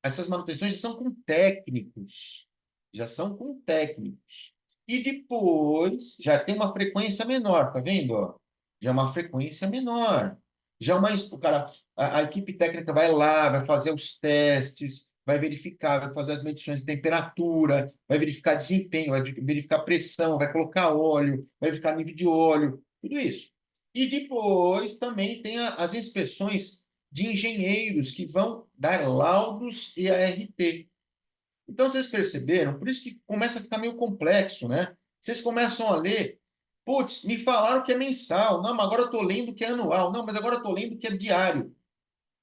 Essas manutenções já são com técnicos. Já são com técnicos. E depois, já tem uma frequência menor, tá vendo? Ó? Já é uma frequência menor. Já o cara, a equipe técnica vai lá, vai fazer os testes, vai verificar, vai fazer as medições de temperatura, vai verificar desempenho, vai verificar pressão, vai colocar óleo, vai verificar nível de óleo, tudo isso. E depois também tem as inspeções de engenheiros que vão dar laudos e ART. Então, vocês perceberam? Por isso que começa a ficar meio complexo, né? Vocês começam a ler, putz, me falaram que é mensal, não, mas agora eu estou lendo que é anual, não, mas agora eu estou lendo que é diário.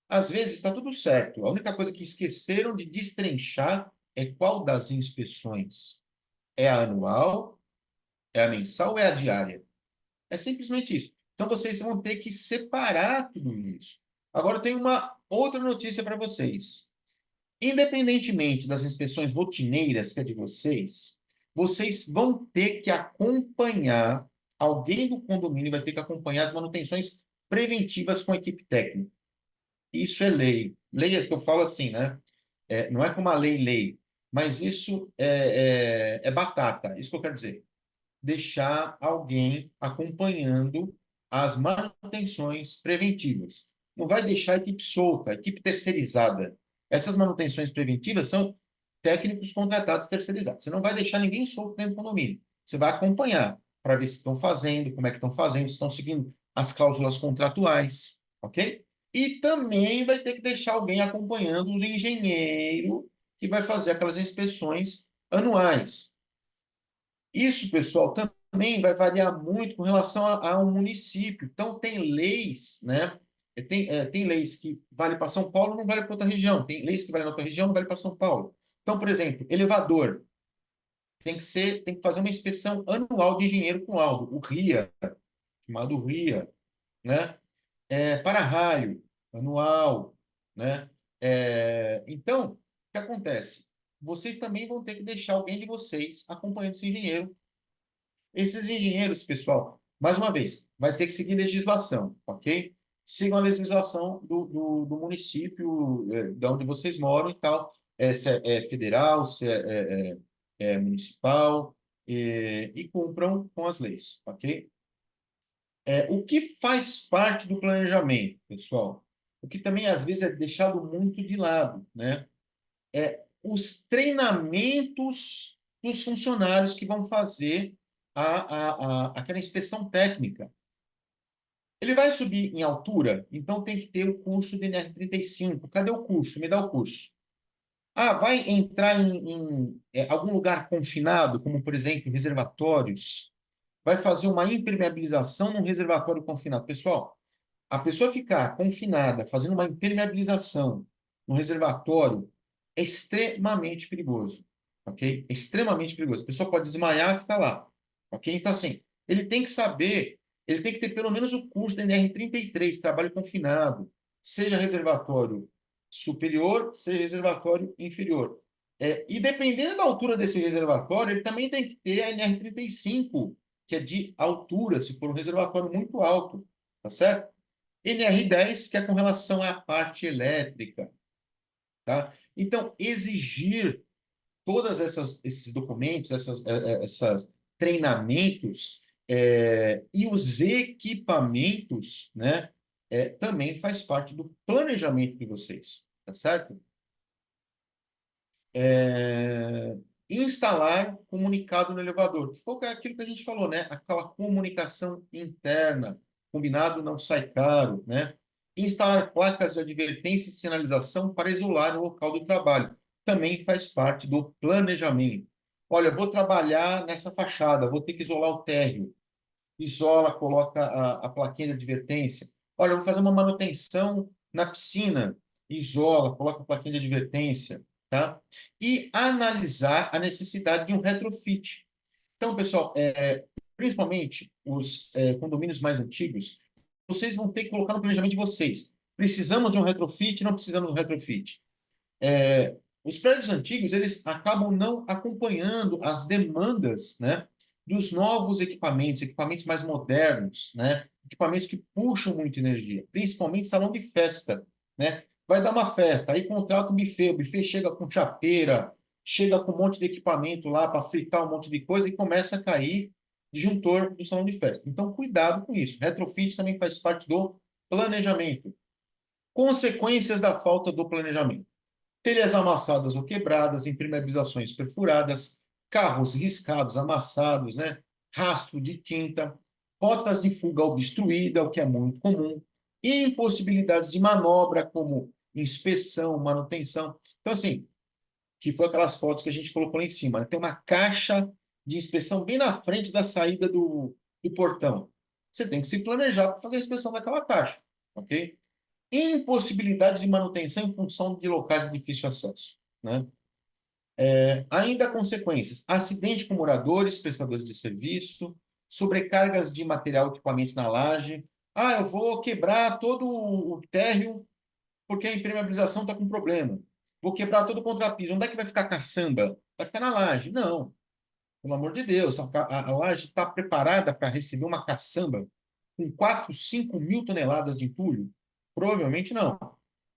Às vezes está tudo certo. A única coisa que esqueceram de destrinchar é qual das inspeções. É a anual, é a mensal ou é a diária? É simplesmente isso. Então vocês vão ter que separar tudo isso. Agora eu tenho uma outra notícia para vocês. Independentemente das inspeções rotineiras que é de vocês, vocês vão ter que acompanhar, alguém do condomínio vai ter que acompanhar as manutenções preventivas com a equipe técnica. Isso é lei. Lei é que eu falo assim, né? Não é como a lei, mas isso é batata. Isso que eu quero dizer. Deixar alguém acompanhando as manutenções preventivas. Não vai deixar a equipe solta, a equipe terceirizada. Essas manutenções preventivas são técnicos contratados terceirizados. Você não vai deixar ninguém solto dentro do condomínio. Você vai acompanhar para ver se estão fazendo, como é que estão fazendo, se estão seguindo as cláusulas contratuais, ok? E também vai ter que deixar alguém acompanhando o engenheiro que vai fazer aquelas inspeções anuais. Isso, pessoal, também vai variar muito com relação ao município. Então, tem leis, né? Tem leis que vale para São Paulo, não vale para outra região. Tem leis que valem na outra região, não vale para São Paulo. Então, por exemplo, elevador. Tem que fazer uma inspeção anual de engenheiro com laudo, o RIA, chamado RIA, né? Para-raio, anual, né? Então, o que acontece? Vocês também vão ter que deixar alguém de vocês acompanhando esse engenheiro. Esses engenheiros, pessoal, mais uma vez, vai ter que seguir legislação, ok? Sigam a legislação do município, de onde vocês moram e tal, se é federal, se é municipal, e cumpram com as leis, ok? O que faz parte do planejamento, pessoal? O que também às vezes é deixado muito de lado, né? Os treinamentos dos funcionários que vão fazer aquela inspeção técnica. Ele vai subir em altura, então tem que ter o curso de NR35. Cadê o curso? Me dá o curso. Ah, vai entrar em algum lugar confinado, como, por exemplo, reservatórios. Vai fazer uma impermeabilização num reservatório confinado. Pessoal, a pessoa ficar confinada, fazendo uma impermeabilização no reservatório, é extremamente perigoso, ok? É extremamente perigoso. A pessoa pode desmaiar e ficar lá, ok? Então, assim, ele tem que saber, ele tem que ter pelo menos o curso da NR33, trabalho confinado, seja reservatório superior, seja reservatório inferior. E dependendo da altura desse reservatório, ele também tem que ter a NR35, que é de altura, se for um reservatório muito alto, tá certo? NR10, que é com relação à parte elétrica, tá? Então, exigir todas esses documentos, essas treinamentos e os equipamentos, né, também faz parte do planejamento de vocês, tá certo? Instalar comunicado no elevador, que foi aquilo que a gente falou, né? Aquela comunicação interna, combinado não sai caro, né? Instalar placas de advertência e sinalização para isolar o local do trabalho, também faz parte do planejamento. Olha, eu vou trabalhar nessa fachada, vou ter que isolar o térreo. Isola, coloca a plaquinha de advertência. Olha, eu vou fazer uma manutenção na piscina. Isola, coloca a plaquinha de advertência, tá? E analisar a necessidade de um retrofit. Então, pessoal, principalmente os condomínios mais antigos, vocês vão ter que colocar no planejamento de vocês. Precisamos de um retrofit, não precisamos de um retrofit. Os prédios antigos, eles acabam não acompanhando as demandas, né, dos novos equipamentos, equipamentos mais modernos, né, equipamentos que puxam muita energia, principalmente salão de festa, né? Vai dar uma festa, aí contrata o buffet chega com chapeira, chega com um monte de equipamento lá para fritar um monte de coisa e começa a cair disjuntor do salão de festa. Então, cuidado com isso. Retrofit também faz parte do planejamento. Consequências da falta do planejamento: telhas amassadas ou quebradas, impermeabilizações perfuradas, carros riscados, amassados, né? Rastro de tinta, rotas de fuga obstruída, o que é muito comum, impossibilidades de manobra, como inspeção, manutenção. Então, assim, que foi aquelas fotos que a gente colocou lá em cima, né? Tem uma caixa de inspeção bem na frente da saída do portão. Você tem que se planejar para fazer a inspeção daquela caixa, ok? Impossibilidade de manutenção em função de locais de difícil acesso, né? Ainda consequências: acidente com moradores, prestadores de serviço, sobrecargas de material e equipamentos na laje. Ah, eu vou quebrar todo o térreo porque a impermeabilização está com problema. Vou quebrar todo o contrapiso. Onde é que vai ficar a caçamba? Vai ficar na laje. Não, pelo amor de Deus, a laje está preparada para receber uma caçamba com 4, 5 mil toneladas de entulho? Provavelmente não,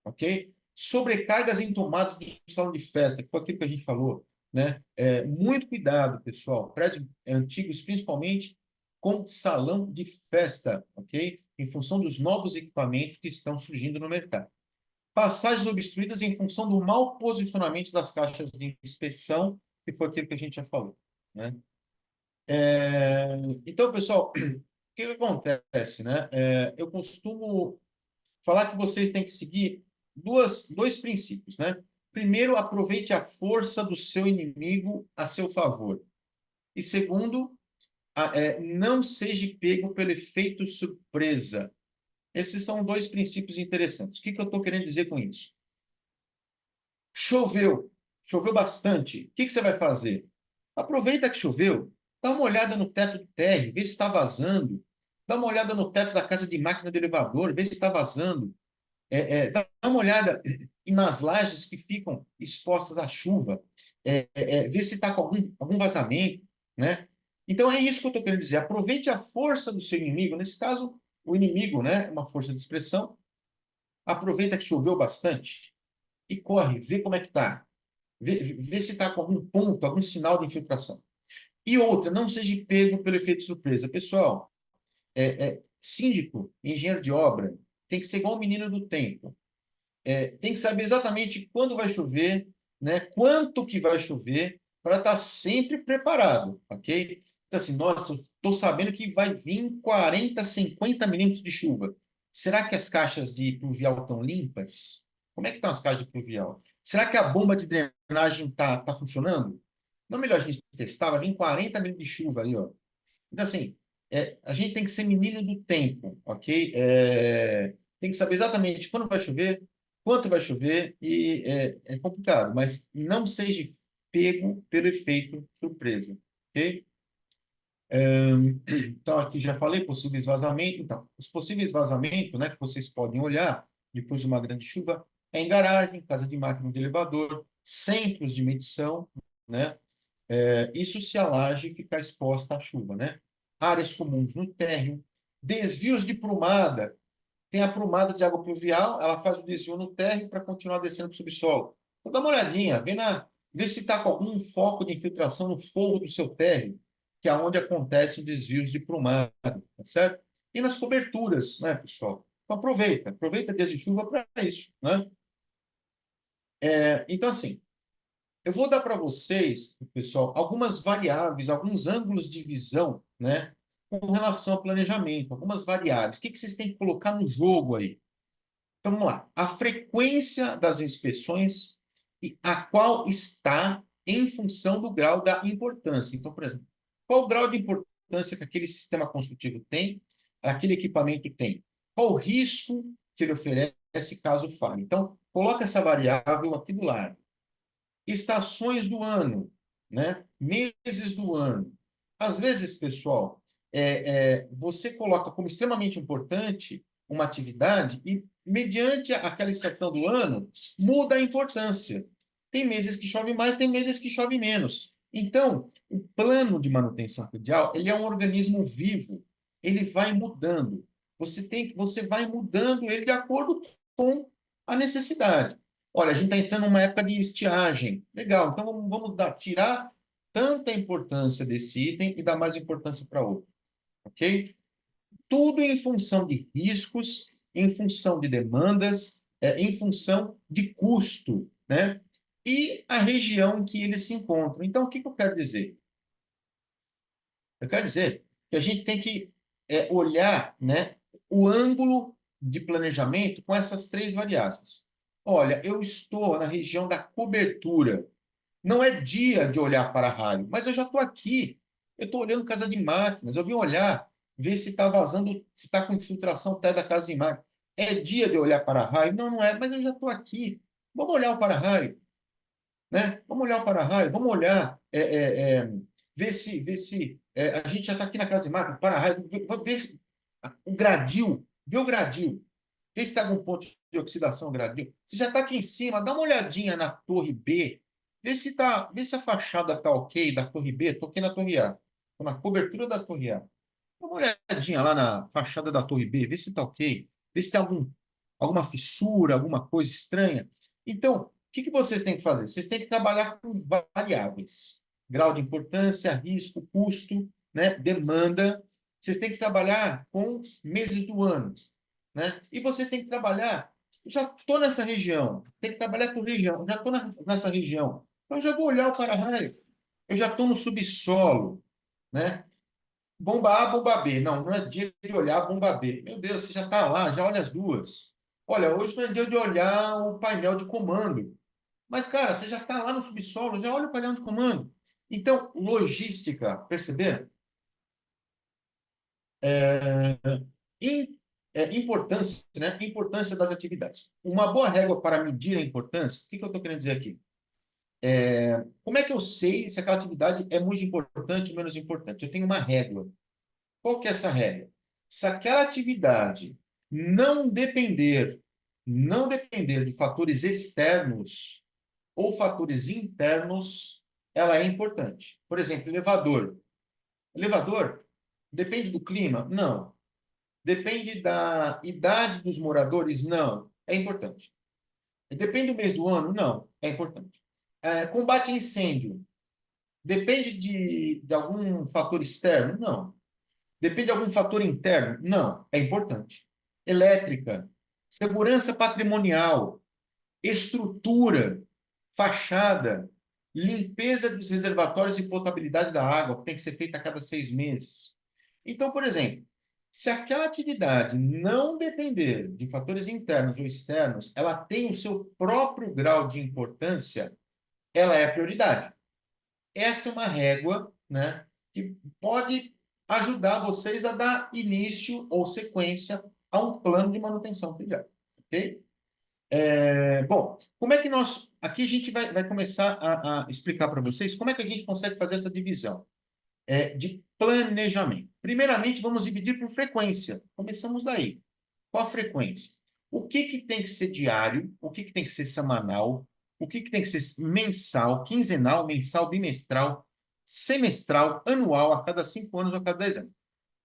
ok? Sobrecargas em tomadas de salão de festa, que foi aquilo que a gente falou, né? Muito cuidado, pessoal. Prédios antigos, principalmente, com salão de festa, ok? Em função dos novos equipamentos que estão surgindo no mercado. Passagens obstruídas em função do mau posicionamento das caixas de inspeção, que foi aquilo que a gente já falou, né? Então, pessoal, o que acontece, né? Eu costumo falar que vocês têm que seguir dois princípios, né? Primeiro, aproveite a força do seu inimigo a seu favor. E segundo, não seja pego pelo efeito surpresa. Esses são dois princípios interessantes. O que eu estou querendo dizer com isso? Choveu bastante. O que você vai fazer? Aproveita que choveu, dá uma olhada no teto do térreo, vê se está vazando. Dá uma olhada no teto da casa de máquina do elevador, vê se está vazando. Dá uma olhada nas lajes que ficam expostas à chuva, vê se está com algum vazamento, né? Então, é isso que eu estou querendo dizer. Aproveite a força do seu inimigo. Nesse caso, o inimigo, né, é uma força de expressão. Aproveita que choveu bastante e corre, vê como é que está. Vê se está com algum ponto, algum sinal de infiltração. E outra, não seja pego pelo efeito surpresa. Pessoal, síndico, engenheiro de obra, tem que ser igual o menino do tempo. Tem que saber exatamente quando vai chover, né? Quanto que vai chover, para estar sempre preparado, ok? Então, assim, nossa, estou sabendo que vai vir 40, 50 milímetros de chuva. Será que as caixas de pluvial estão limpas? Como é que estão as caixas de pluvial? Será que a bomba de drenagem tá funcionando? Não é melhor a gente testar? Vai vir 40 milímetros de chuva ali, ó. Então, assim, a gente tem que ser menino do tempo, ok? Tem que saber exatamente quando vai chover, quanto vai chover, e é complicado, mas não seja pego pelo efeito surpresa, ok? Então, aqui já falei, possíveis vazamentos. Então, os possíveis vazamentos, né, que vocês podem olhar depois de uma grande chuva, é em garagem, casa de máquina de elevador, centros de medição, né? Isso se a laje ficar exposta à chuva, né? áreas comuns no térreo, desvios de prumada. Tem a prumada de água pluvial, ela faz o desvio no térreo para continuar descendo para o subsolo. Então, dá uma olhadinha, vê se está com algum foco de infiltração no forro do seu térreo, que é onde acontecem desvios de prumada, tá certo? E nas coberturas, né, pessoal? Então, aproveita dias de chuva para isso, né? Então, assim, eu vou dar para vocês, pessoal, algumas variáveis, alguns ângulos de visão, né, com relação ao planejamento, algumas variáveis. O que vocês têm que colocar no jogo aí? Então, vamos lá. A frequência das inspeções e a qual está em função do grau da importância. Então, por exemplo, qual o grau de importância que aquele sistema construtivo tem, aquele equipamento tem? Qual o risco que ele oferece caso falhe? Então, coloca essa variável aqui do lado. Estações do ano, né? Meses do ano. Às vezes, pessoal, você coloca como extremamente importante uma atividade e, mediante aquela estação do ano, muda a importância. Tem meses que chove mais, tem meses que chove menos. Então, o plano de manutenção predial, ele é um organismo vivo, ele vai mudando. Você vai mudando ele de acordo com a necessidade. Olha, a gente está entrando numa época de estiagem. Legal, então vamos tirar tanta importância desse item e dar mais importância para outro, ok? Tudo em função de riscos, em função de demandas, em função de custo, né? E a região em que eles se encontram. Então, o que eu quero dizer? Eu quero dizer que a gente tem que olhar, né, o ângulo de planejamento com essas três variáveis. Olha, eu estou na região da cobertura. Não é dia de olhar para raio, mas eu já estou aqui. Eu estou olhando casa de máquinas. Eu vim olhar, ver se está vazando, se está com infiltração até da casa de máquinas. É dia de olhar para raio? Não, não é, mas eu já estou aqui. Vamos olhar o para-raio, né? Vamos olhar o para-raio, vamos olhar, ver se a gente já está aqui na casa de máquinas, para-raio, ver o gradil, vê o gradil. Vê se está algum ponto de oxidação gradil. Se já está aqui em cima, dá uma olhadinha na torre B. Vê se a fachada está ok da torre B. Estou aqui na torre A. Estou na cobertura da torre A. Dá uma olhadinha lá na fachada da torre B. Vê se está ok. Vê se tem alguma fissura, alguma coisa estranha. Então, o que vocês têm que fazer? Vocês têm que trabalhar com variáveis. Grau de importância, risco, custo, né? Demanda. Vocês têm que trabalhar com meses do ano, né? E vocês têm que trabalhar. Já estou nessa região, tem que trabalhar por região. Já estou nessa região, então já vou olhar o para-raio. Eu já estou no subsolo, né? Bomba A, bomba B. Não, não é dia de olhar a bomba B. Meu Deus, você já está lá, já olha as duas. Olha, hoje não é dia de olhar o painel de comando. Mas, cara, você já está lá no subsolo, já olha o painel de comando. Então, logística, perceberam? Importância, né? Importância das atividades. Uma boa régua para medir a importância, o que eu estou querendo dizer aqui? Como é que eu sei se aquela atividade é muito importante ou menos importante? Eu tenho uma régua. Qual que é essa régua? Se aquela atividade não depender de fatores externos ou fatores internos, ela é importante. Por exemplo, elevador. Elevador depende do clima? Não. Depende da idade dos moradores? Não. É importante. Depende do mês do ano? Não. É importante. Combate a incêndio. Depende de algum fator externo? Não. Depende de algum fator interno? Não. É importante. Elétrica. Segurança patrimonial. Estrutura. Fachada. Limpeza dos reservatórios e potabilidade da água, que tem que ser feita a cada 6 meses. Então, por exemplo, se aquela atividade não depender de fatores internos ou externos, ela tem o seu próprio grau de importância, ela é prioridade. Essa é uma régua, né, que pode ajudar vocês a dar início ou sequência a um plano de manutenção predial, ok? Bom, como é que nós... Aqui a gente vai começar a explicar para vocês como é que a gente consegue fazer essa divisão de planejamento. Primeiramente, vamos dividir por frequência. Começamos daí. Qual a frequência? O que tem que ser diário? O que tem que ser semanal? O que tem que ser mensal, quinzenal, mensal, bimestral, semestral, anual, a cada 5 anos ou a cada 10 anos?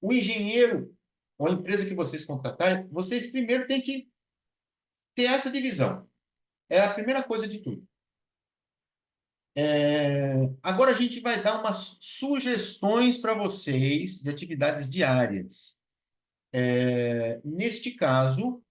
O engenheiro, ou a empresa que vocês contratarem, vocês primeiro têm que ter essa divisão. É a primeira coisa de tudo. Agora a gente vai dar umas sugestões para vocês de atividades diárias. Neste caso,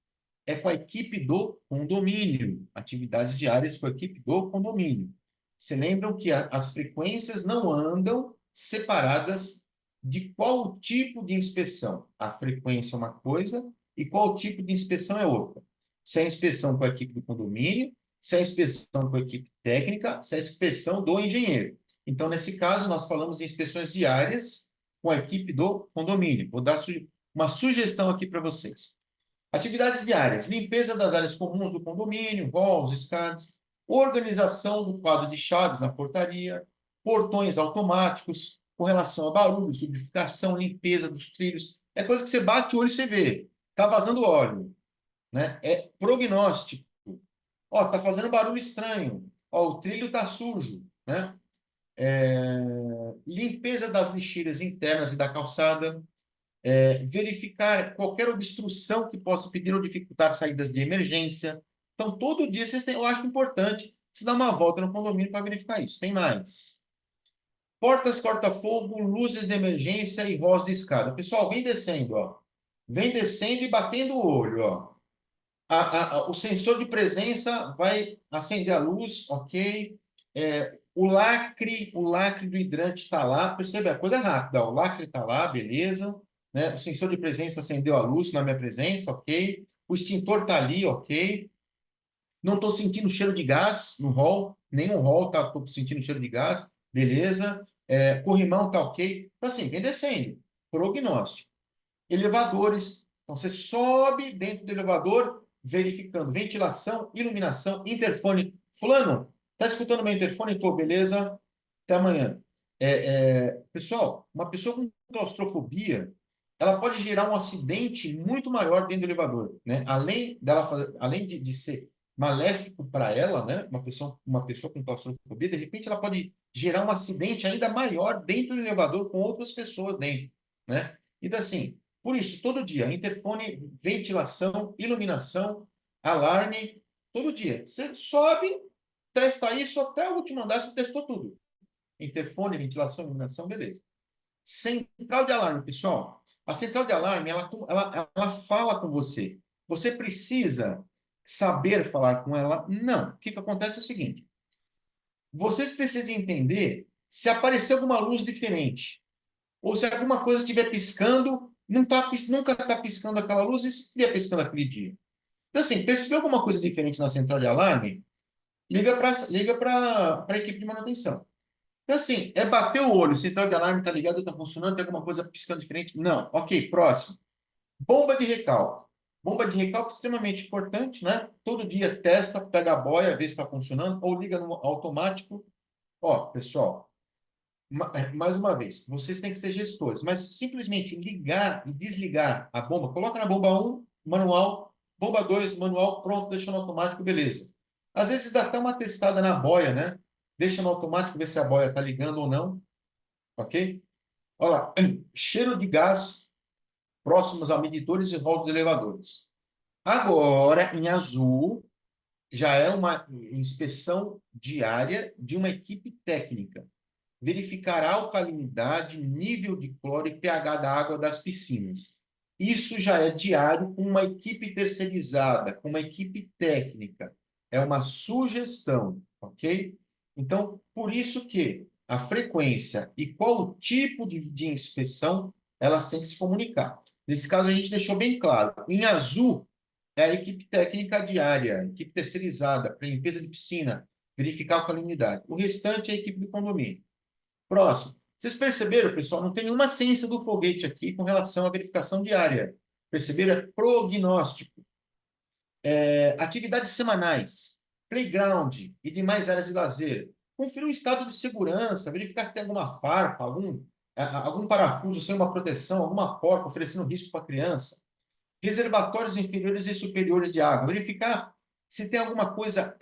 é com a equipe do condomínio. Atividades diárias com a equipe do condomínio. Você lembram que as frequências não andam separadas de qual tipo de inspeção. A frequência é uma coisa e qual tipo de inspeção é outra. Se é a inspeção com a equipe do condomínio, se é a inspeção com a equipe técnica, se é a inspeção do engenheiro. Então, nesse caso, nós falamos de inspeções diárias com a equipe do condomínio. Vou dar uma sugestão aqui para vocês. Atividades diárias: limpeza das áreas comuns do condomínio, halls, escadas, organização do quadro de chaves na portaria, portões automáticos, com relação a barulhos, lubrificação, limpeza dos trilhos. É coisa que você bate o olho e você vê. Está vazando óleo, né? É prognóstico. Ó, tá fazendo barulho estranho. Ó, o trilho está sujo, né? Limpeza das lixeiras internas e da calçada, verificar qualquer obstrução que possa impedir ou dificultar saídas de emergência. Então, todo dia vocês têm, eu acho importante você dar uma volta no condomínio para verificar isso. Tem mais. Portas corta-fogo, luzes de emergência e voz de escada. Pessoal, vem descendo, ó. Vem descendo e batendo o olho, ó. O sensor de presença vai acender a luz, ok? O lacre do hidrante está lá. Percebe? A coisa é rápida. Ó. O lacre está lá, beleza. Né? O sensor de presença acendeu a luz na minha presença, ok? O extintor está ali, ok? Não estou sentindo cheiro de gás no hall. Nenhum hall está sentindo cheiro de gás. Beleza. Corrimão está ok. Então, assim, vem descendo. Prognóstico. Elevadores. Então, você sobe dentro do elevador, verificando ventilação, iluminação, interfone. Fulano, tá escutando meu interfone? Estou, beleza? Até amanhã. Pessoal, uma pessoa com claustrofobia, ela pode gerar um acidente muito maior dentro do elevador, né? Além de ser maléfico para ela, né? Uma pessoa com claustrofobia, de repente ela pode gerar um acidente ainda maior dentro do elevador com outras pessoas dentro, né? Então, assim, por isso, todo dia, interfone, ventilação, iluminação, alarme, todo dia. Você sobe, testa isso, até o último andar você testou tudo. Interfone, ventilação, iluminação, beleza. Central de alarme, pessoal. A central de alarme, ela fala com você. Você precisa saber falar com ela? Não. O que acontece é o seguinte. Vocês precisam entender se aparecer alguma luz diferente, ou se alguma coisa estiver piscando, nunca está piscando aquela luz e estiver piscando aquele dia. Então, assim, percebeu alguma coisa diferente na central de alarme? Liga para a equipe de manutenção. Então, assim, bater o olho, central de alarme está ligada, está funcionando, tem alguma coisa piscando diferente? Não. Ok, próximo. Bomba de recalque. Bomba de recalque é extremamente importante, né? Todo dia testa, pega a boia, vê se está funcionando, ou liga no automático. Ó, pessoal, mais uma vez, vocês têm que ser gestores, mas simplesmente ligar e desligar a bomba, coloca na bomba 1, manual, bomba 2, manual, pronto, deixa no automático, beleza. Às vezes dá até uma testada na boia, né? Deixa no automático, ver se a boia está ligando ou não, ok? Olha lá, cheiro de gás próximos a medidores e hall dos elevadores. Agora, em azul, já é uma inspeção diária de uma equipe técnica. Verificar a alcalinidade, nível de cloro e pH da água das piscinas. Isso já é diário com uma equipe terceirizada, com uma equipe técnica. É uma sugestão, ok? Então, por isso que a frequência e qual o tipo de inspeção, elas têm que se comunicar. Nesse caso, a gente deixou bem claro. Em azul, é a equipe técnica diária, equipe terceirizada para limpeza de piscina, verificar a alcalinidade. O restante é a equipe do condomínio. Próximo. Vocês perceberam, pessoal? Não tem nenhuma ciência do foguete aqui com relação à verificação diária. Perceberam? É prognóstico. Atividades semanais, playground e demais áreas de lazer. Conferir o estado de segurança, verificar se tem alguma farpa, algum parafuso sem uma proteção, alguma porta oferecendo risco para a criança. Reservatórios inferiores e superiores de água. Verificar se tem alguma coisa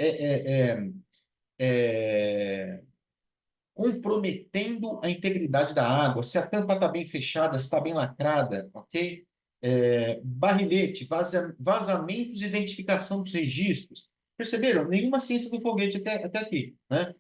comprometendo a integridade da água, se a tampa está bem fechada, se está bem lacrada, ok? Barrilhete, vazamentos e identificação dos registros. Perceberam? Nenhuma ciência do foguete até aqui, né?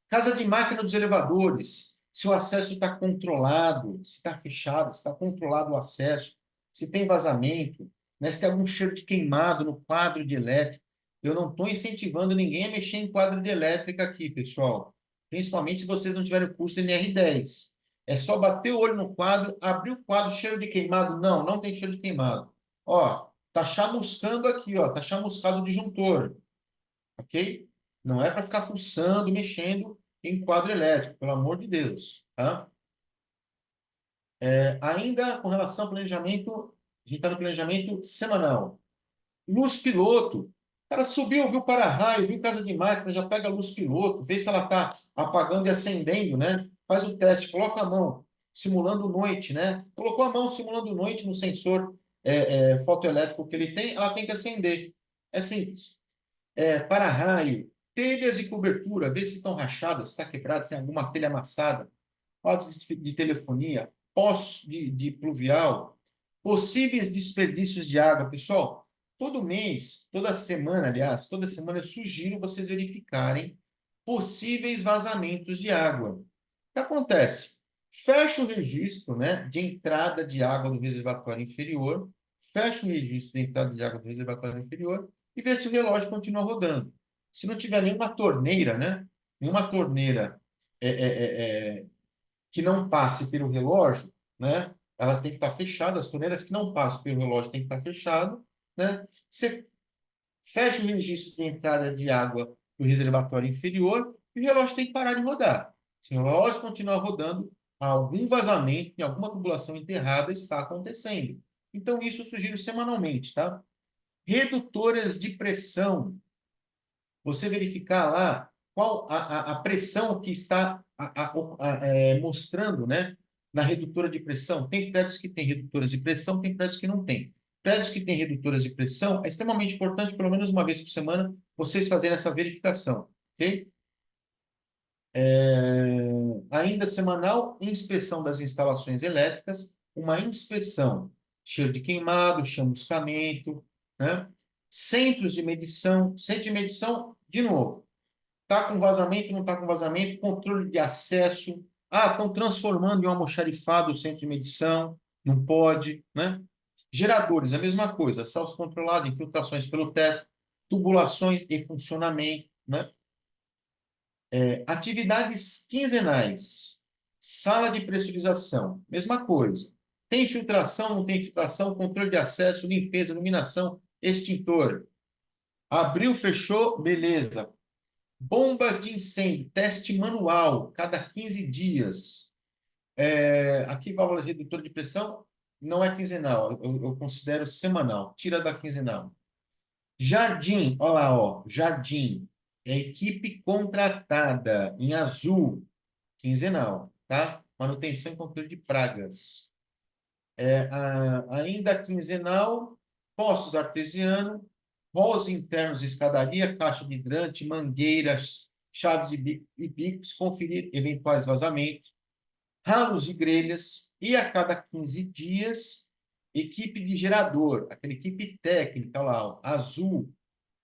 Casa de máquina dos elevadores, se o acesso está controlado, se está fechado, se está controlado o acesso, se tem vazamento, né? Se tem algum cheiro de queimado no quadro de elétrica. Eu não estou incentivando ninguém a mexer em quadro de elétrica aqui, pessoal. Principalmente se vocês não tiverem o curso de NR10. É só bater o olho no quadro, abrir o quadro, cheiro de queimado. Não, não tem cheiro de queimado. Ó, tá chamuscando aqui, ó, tá chamuscado o disjuntor, ok? Não é para ficar fuçando, mexendo em quadro elétrico, pelo amor de Deus, tá? Ainda com relação ao planejamento, a gente está no planejamento semanal. Luz piloto. O cara subiu, viu para-raio, viu casa de máquina, já pega a luz piloto, vê se ela está apagando e acendendo, né? Faz o teste, coloca a mão, simulando noite, né? Colocou a mão simulando noite no sensor fotoelétrico que ele tem, ela tem que acender. É simples. Para-raio, telhas e cobertura, vê se estão rachadas, se está quebrada, se tem alguma telha amassada, fotos de telefonia, poços de pluvial, possíveis desperdícios de água. Pessoal, todo mês, toda semana, aliás, toda semana eu sugiro vocês verificarem possíveis vazamentos de água. O que acontece? Fecha o registro, né, de entrada de água do reservatório inferior, fecha o registro de entrada de água do reservatório inferior e vê se o relógio continua rodando. Se não tiver nenhuma torneira, né, nenhuma torneira que não passe pelo relógio, né? Ela tem que estar fechada, as torneiras que não passam pelo relógio tem que estar fechado, né? Você fecha o registro de entrada de água do reservatório inferior e o relógio tem que parar de rodar. Se o relógio continuar rodando, algum vazamento em alguma tubulação enterrada está acontecendo. Então, isso eu sugiro semanalmente, tá? Redutoras de pressão. Você verificar lá qual a pressão que está mostrando, né, na redutora de pressão. Tem prédios que têm redutoras de pressão, tem prédios que não têm. Prédios que têm redutoras de pressão, é extremamente importante, pelo menos uma vez por semana, vocês fazerem essa verificação, ok? Ainda semanal, inspeção das instalações elétricas, uma inspeção, cheiro de queimado, chamuscamento, né? Centro de medição, de novo, está com vazamento, não está com vazamento, controle de acesso. Ah, estão transformando em um almoxarifado o centro de medição, não pode, né? Geradores, a mesma coisa, acesso controlado, infiltrações pelo teto, tubulações e funcionamento, né? Atividades quinzenais, sala de pressurização, mesma coisa. Tem filtração, não tem filtração, controle de acesso, limpeza, iluminação, extintor. Abriu, fechou, beleza. Bombas de incêndio, teste manual, cada 15 dias. Aqui, válvula redutora de pressão, não é quinzenal, eu considero semanal. Tira da quinzenal. Jardim, olha lá, ó, jardim. Equipe contratada, em azul, quinzenal, tá? Manutenção e controle de pragas. Ainda quinzenal, poços artesiano, rolos internos, escadaria, caixa de hidrante, mangueiras, chaves e bicos, conferir eventuais vazamentos, ralos e grelhas, e a cada 15 dias, equipe de gerador, aquela equipe técnica lá, ó, azul,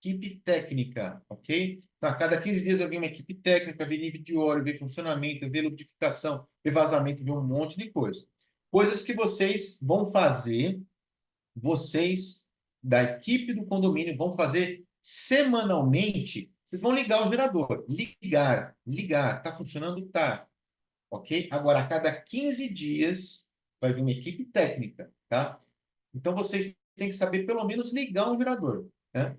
equipe técnica, ok? Então, a cada 15 dias eu vi uma equipe técnica, ver nível de óleo, ver funcionamento, ver lubrificação, ver vazamento, ver um monte de coisa. Coisas que vocês vão fazer, vocês da equipe do condomínio vão fazer semanalmente. Vocês vão ligar o gerador. Ligar. Tá funcionando? Tá. Ok? Agora, a cada 15 dias, vai vir uma equipe técnica, tá? Então, vocês têm que saber, pelo menos, ligar um gerador, né?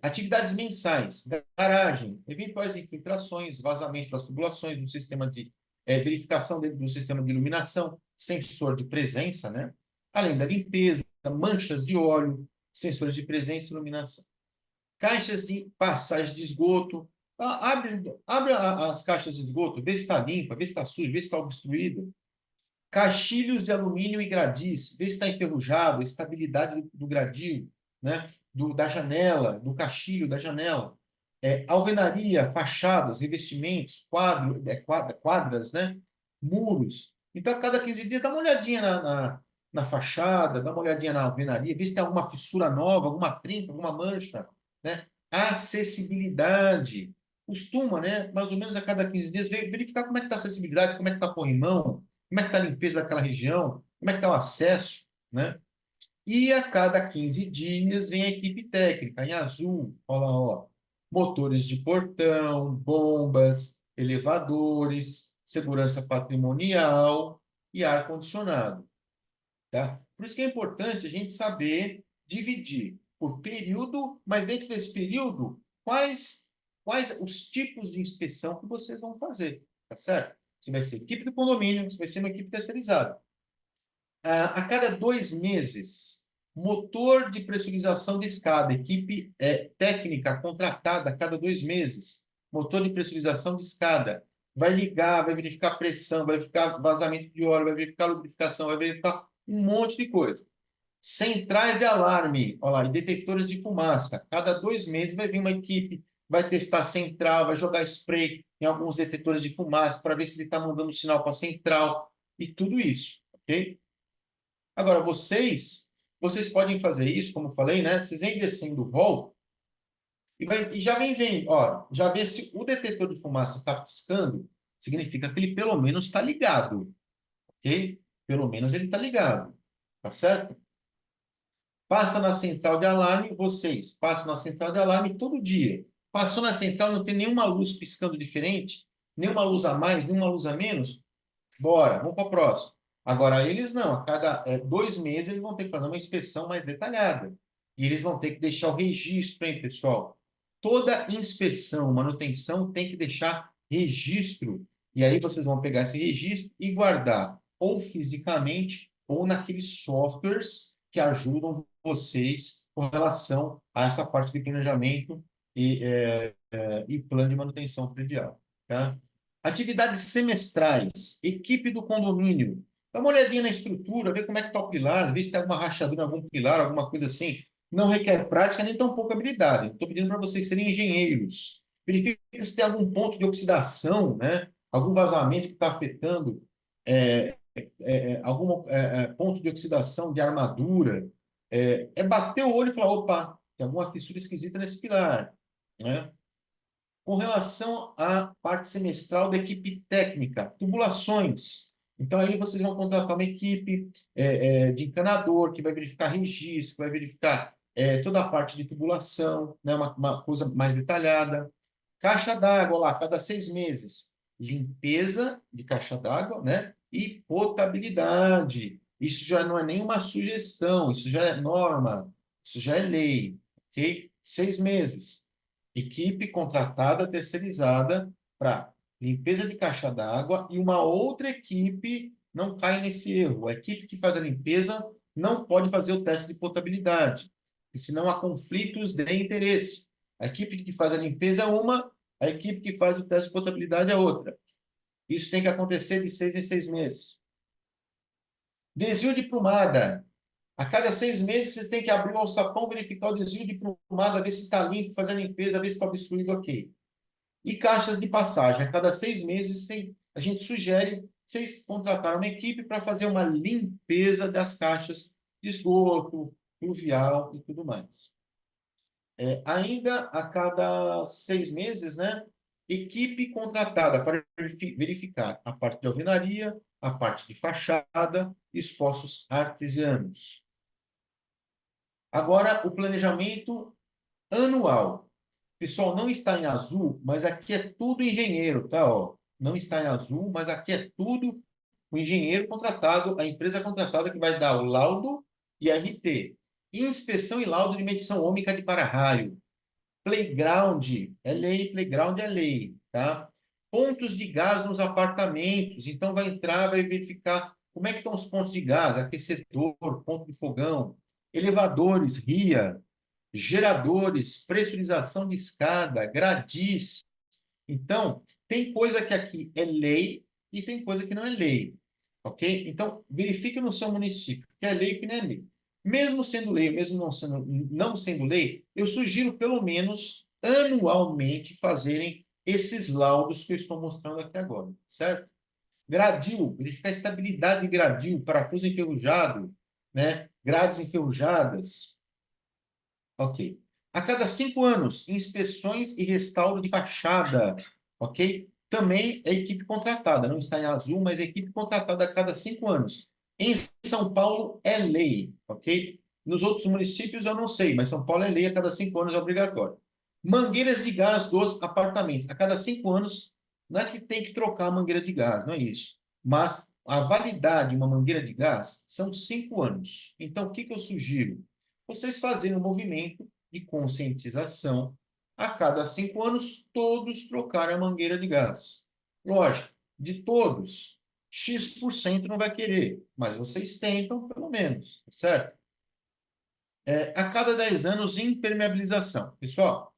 Atividades mensais, garagem, eventuais infiltrações, vazamentos das tubulações, do sistema de verificação dentro do sistema de iluminação, sensor de presença, né? Além da limpeza, manchas de óleo, sensores de presença e iluminação. Caixas de passagem de esgoto. Abre as caixas de esgoto, vê se está limpa, vê se está suja, vê se está obstruída. Caixilhos de alumínio e gradis, vê se está enferrujado, a estabilidade do gradil, né? Da janela, do caixilho da janela. alvenaria, fachadas, revestimentos, quadras, né? Muros. Então, a cada 15 dias, dá uma olhadinha na fachada, dá uma olhadinha na alvenaria, vê se tem alguma fissura nova, alguma trinca, alguma mancha, né? Acessibilidade. Costuma, né? Mais ou menos a cada 15 dias, verificar como é que está a acessibilidade, como é que está o corrimão, como é que está a limpeza daquela região, como é que está o acesso, né? E a cada 15 dias vem a equipe técnica, em azul, olha lá, ó, motores de portão, bombas, elevadores, segurança patrimonial e ar-condicionado, tá? Por isso que é importante a gente saber dividir por período, mas dentro desse período, quais os tipos de inspeção que vocês vão fazer, tá certo? Se vai ser equipe do condomínio, se vai ser uma equipe terceirizada. A cada 2 meses, motor de pressurização de escada, equipe técnica contratada a cada 2 meses, motor de pressurização de escada, vai ligar, vai verificar pressão, vai verificar vazamento de óleo, vai verificar lubrificação, vai verificar um monte de coisa. Centrais de alarme, olha lá, e detectores de fumaça. Cada 2 meses vai vir uma equipe, vai testar a central, vai jogar spray em alguns detectores de fumaça para ver se ele está mandando sinal para a central e tudo isso, ok? Agora, vocês podem fazer isso, como eu falei, né? Vocês vêm descendo o rol e já vem vendo, ó, já vê se o detetor de fumaça está piscando, significa que ele pelo menos está ligado, ok? Pelo menos ele está ligado, tá certo? Passa na central de alarme, vocês passam na central de alarme todo dia. Passou na central, não tem nenhuma luz piscando diferente, nenhuma luz a mais, nenhuma luz a menos, bora, vamos para a próxima. Agora, eles não, a cada 2 meses eles vão ter que fazer uma inspeção mais detalhada. E eles vão ter que deixar o registro, hein, pessoal? Toda inspeção, manutenção tem que deixar registro. E aí vocês vão pegar esse registro e guardar ou fisicamente ou naqueles softwares que ajudam vocês com relação a essa parte de planejamento e plano de manutenção predial, tá? Atividades semestrais, equipe do condomínio. Dá uma olhadinha na estrutura, vê como é que está o pilar, vê se tem alguma rachadura em algum pilar, alguma coisa assim. Não requer prática nem tão pouca habilidade. Estou pedindo para vocês serem engenheiros. Verifica se tem algum ponto de oxidação, né? Algum vazamento que está afetando algum ponto de oxidação de armadura. Bater o olho e falar, opa, tem alguma fissura esquisita nesse pilar, né? Com relação à parte semestral da equipe técnica, tubulações. Então, aí vocês vão contratar uma equipe de encanador, que vai verificar registro, vai verificar toda a parte de tubulação, né, uma coisa mais detalhada. Caixa d'água lá, cada 6 meses. Limpeza de caixa d'água, né? E potabilidade. Isso já não é nenhuma sugestão, isso já é norma, isso já é lei, ok? 6 meses. Equipe contratada, terceirizada para limpeza de caixa d'água e uma outra equipe não cai nesse erro. A equipe que faz a limpeza não pode fazer o teste de potabilidade, porque senão há conflitos de interesse. A equipe que faz a limpeza é uma, a equipe que faz o teste de potabilidade é outra. Isso tem que acontecer de 6 em 6 meses. Desvio de plumada. A cada 6 meses, vocês têm que abrir o alçapão, verificar o desvio de plumada, ver se está limpo, fazer a limpeza, ver se está obstruído, ok. E caixas de passagem. A cada 6 meses, a gente sugere vocês contratarem uma equipe para fazer uma limpeza das caixas de esgoto, pluvial e tudo mais. Ainda a cada 6 meses, né? Equipe contratada para verificar a parte de alvenaria, a parte de fachada e os poços artesianos. Agora, o planejamento anual. Pessoal, não está em azul, mas aqui é tudo engenheiro, tá? Ó, não está em azul, mas aqui é tudo o engenheiro contratado, a empresa contratada que vai dar o laudo e a RT. Inspeção e laudo de medição ômica de para-raio. Playground é lei, playground é lei, tá? Pontos de gás nos apartamentos. Então, vai entrar, vai verificar como é que estão os pontos de gás, aquecedor, ponto de fogão, elevadores, ria, geradores, pressurização de escada, gradis. Então, tem coisa que aqui é lei e tem coisa que não é lei, ok? Então, verifique no seu município o que é lei e o que não é lei. Mesmo sendo lei, mesmo não sendo lei, eu sugiro pelo menos anualmente fazerem esses laudos que eu estou mostrando aqui agora, certo? Gradil, verificar a estabilidade de gradil, parafuso enferrujado, né? Grades enferrujadas. Ok. A cada 5 anos, inspeções e restauro de fachada, ok? Também é equipe contratada, não está em azul, mas é equipe contratada a cada 5 anos. Em São Paulo é lei, ok? Nos outros municípios eu não sei, mas São Paulo é lei, a cada 5 anos é obrigatório. Mangueiras de gás dos apartamentos. A cada 5 anos, não é que tem que trocar a mangueira de gás, não é isso. Mas a validade de uma mangueira de gás são 5 anos. Então, o que eu sugiro? Vocês fazerem um movimento de conscientização. A cada 5 anos, todos trocarem a mangueira de gás. Lógico, de todos, X% não vai querer, mas vocês tentam, pelo menos, certo? A cada 10 anos, impermeabilização. Pessoal,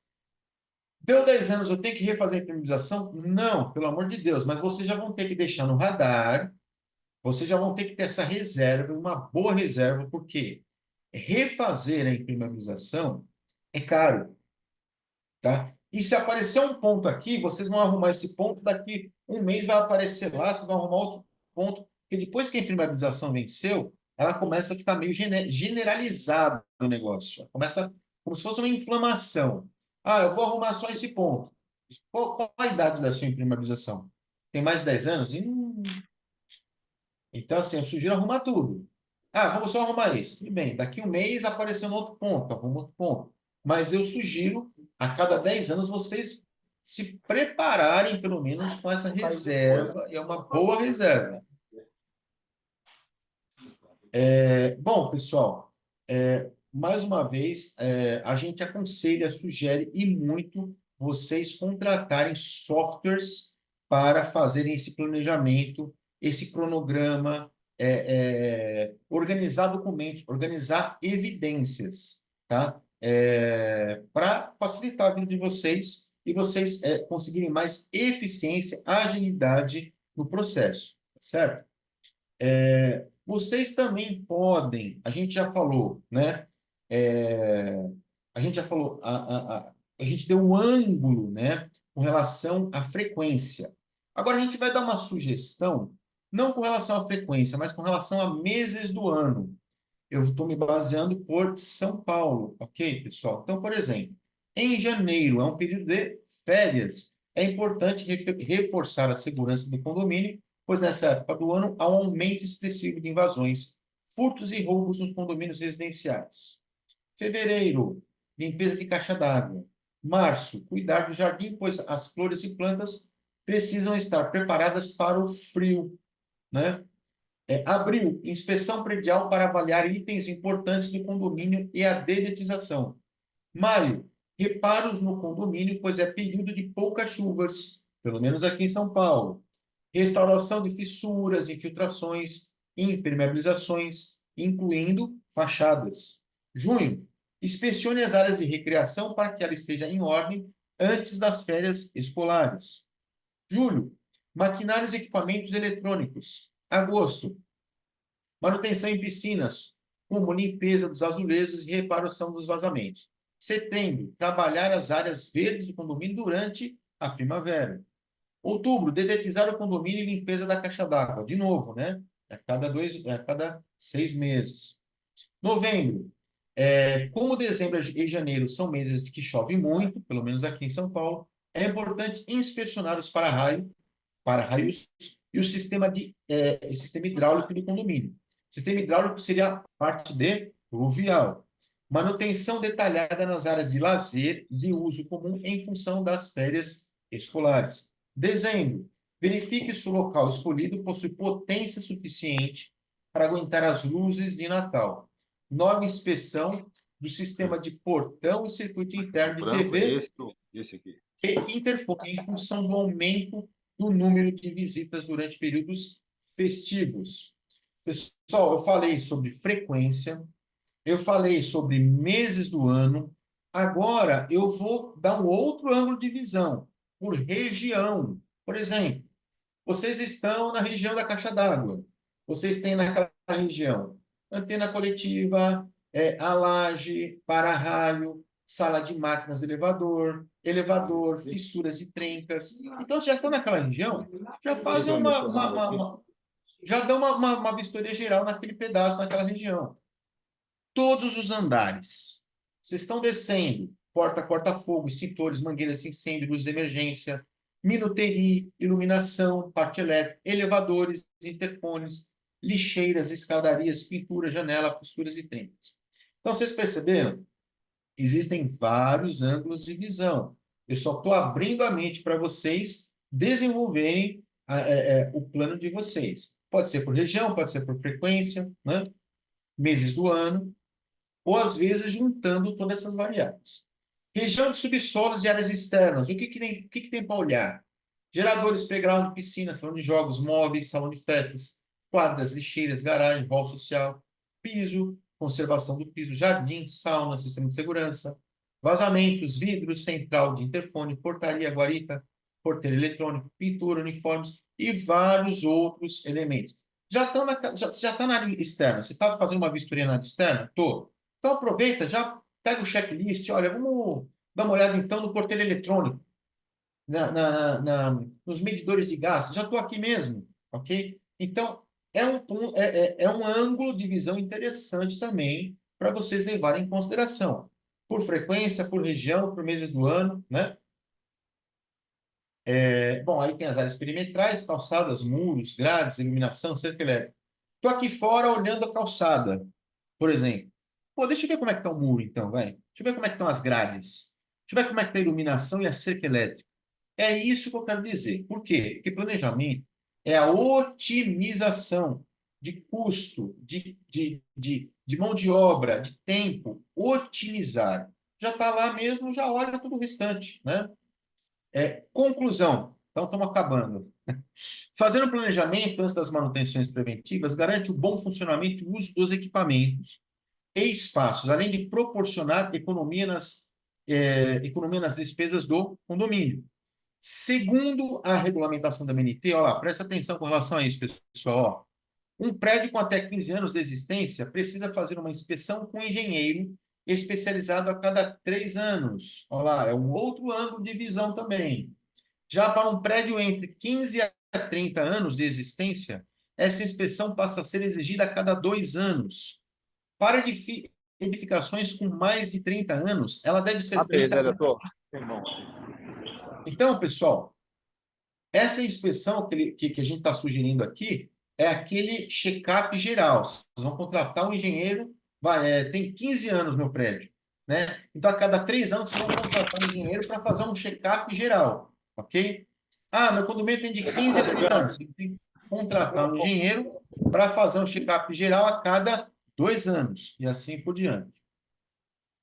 deu 10 anos, eu tenho que refazer a impermeabilização? Não, pelo amor de Deus, mas vocês já vão ter que deixar no radar, vocês já vão ter que ter essa reserva, uma boa reserva, porque refazer a impermeabilização é caro, tá? E se aparecer um ponto aqui, vocês vão arrumar esse ponto, daqui um mês vai aparecer lá, vocês vão arrumar outro ponto, porque depois que a impermeabilização venceu, ela começa a ficar meio generalizada o negócio. Começa como se fosse uma inflamação. Ah, eu vou arrumar só esse ponto. Qual a idade da sua impermeabilização? Tem mais de 10 anos? Então, assim, eu sugiro arrumar tudo. Ah, vamos só arrumar esse. Tudo bem, daqui um mês apareceu um outro ponto, arruma outro ponto. Mas eu sugiro, a cada 10 anos, vocês se prepararem, pelo menos, com essa reserva, e é uma boa reserva. Bom, pessoal, mais uma vez, a gente aconselha, sugere e muito vocês contratarem softwares para fazerem esse planejamento, esse cronograma, organizar documentos, organizar evidências, tá? Para facilitar a vida de vocês e vocês conseguirem mais eficiência, agilidade no processo, certo? Vocês também podem, a gente já falou, né? A gente já falou, a gente deu um ângulo, né? Com relação à frequência. Agora a gente vai dar uma sugestão, não com relação à frequência, mas com relação a meses do ano. Eu estou me baseando por São Paulo, ok, pessoal? Então, por exemplo, em janeiro é um período de férias. É importante reforçar a segurança do condomínio, pois nessa época do ano há um aumento expressivo de invasões, furtos e roubos nos condomínios residenciais. Fevereiro, limpeza de caixa d'água. Março, cuidar do jardim, pois as flores e plantas precisam estar preparadas para o frio, né? Abril, inspeção predial para avaliar itens importantes do condomínio e a dedetização. Maio, reparos no condomínio, pois é período de poucas chuvas, pelo menos aqui em São Paulo. Restauração de fissuras, infiltrações, impermeabilizações, incluindo fachadas. Junho, inspecione as áreas de recreação para que ela esteja em ordem antes das férias escolares. Julho, maquinários e equipamentos eletrônicos. Agosto, manutenção em piscinas, como limpeza dos azulejos e reparação dos vazamentos. Setembro, trabalhar as áreas verdes do condomínio durante a primavera. Outubro, dedetizar o condomínio e limpeza da caixa d'água. De novo, né? A cada 6 meses. Novembro, como dezembro e janeiro são meses que chove muito, pelo menos aqui em São Paulo, é importante inspecionar os para-raios e o sistema hidráulico do condomínio. Sistema hidráulico seria a parte de pluvial. Manutenção detalhada nas áreas de lazer de uso comum em função das férias escolares. Dezembro, verifique se o local escolhido possui potência suficiente para aguentar as luzes de Natal. Nova inspeção do sistema de portão e circuito interno de TV Esse aqui. e interfone em função do aumento do número de visitas durante períodos festivos. Pessoal, eu falei sobre frequência, eu falei sobre meses do ano, agora eu vou dar um outro ângulo de visão, por região. Por exemplo, vocês estão na região da caixa d'água, vocês têm naquela região antena coletiva, a laje, para-raio, sala de máquinas de elevador, elevador, fissuras e trencas. Então, se já estão naquela região, já fazem já dão uma vistoria geral naquele pedaço, naquela região. Todos os andares. Vocês estão descendo, porta corta-fogo, extintores, mangueiras de incêndio, luz de emergência, minuteria, iluminação, parte elétrica, elevadores, interfones, lixeiras, escadarias, pintura, janela, fissuras e trencas. Então, vocês perceberam? Existem vários ângulos de visão. Eu só estou abrindo a mente para vocês desenvolverem o plano de vocês. Pode ser por região, pode ser por frequência, né? Meses do ano, ou às vezes juntando todas essas variáveis. Região de subsolos e áreas externas. O que tem para olhar? Geradores, playground, piscina, salão de jogos, móveis, salão de festas, quadras, lixeiras, garagem, hall social, piso, conservação do piso, jardim, sauna, sistema de segurança, vazamentos, vidros, central de interfone, portaria, guarita, porteiro eletrônico, pintura, uniformes e vários outros elementos. Já está na área externa. Você está fazendo uma vistoria na área externa? Estou. Então aproveita, já pega o checklist. Olha, vamos dar uma olhada então no porteiro eletrônico, nos medidores de gás. Já estou aqui mesmo, ok? Então, é um ângulo de visão interessante também para vocês levarem em consideração. Por frequência, por região, por meses do ano, né? Bom, aí tem as áreas perimetrais, calçadas, muros, grades, iluminação, cerca elétrica. Estou aqui fora olhando a calçada, por exemplo. Pô, deixa eu ver como é que está o muro, então, vai. Deixa eu ver como é que estão as grades. Deixa eu ver como é que está a iluminação e a cerca elétrica. É isso que eu quero dizer. Por quê? Porque planejamento é a otimização de custo, de mão de obra, de tempo. Otimizar. Já está lá mesmo, já olha todo o restante, né? Conclusão. Então, estamos acabando. Fazendo planejamento antes das manutenções preventivas garante o bom funcionamento e uso dos equipamentos e espaços, além de proporcionar economia nas despesas do condomínio. Segundo a regulamentação da BNT, olha lá, presta atenção com relação a isso, pessoal. Ó. Um prédio com até 15 anos de existência precisa fazer uma inspeção com um engenheiro especializado a cada 3 anos. Olha lá, é um outro ângulo de visão também. Já para um prédio entre 15 a 30 anos de existência, essa inspeção passa a ser exigida a cada 2 anos. Para edificações com mais de 30 anos, ela deve ser feita... Então, pessoal, essa inspeção que a gente está sugerindo aqui é aquele check-up geral. Vocês vão contratar um engenheiro, tem 15 anos meu prédio, né? Então, a cada 3 anos, vocês vão contratar um engenheiro para fazer um check-up geral, ok? Ah, meu condomínio tem de 15 a 30 anos. Você tem que contratar um engenheiro para fazer um check-up geral a cada 2 anos, e assim por diante.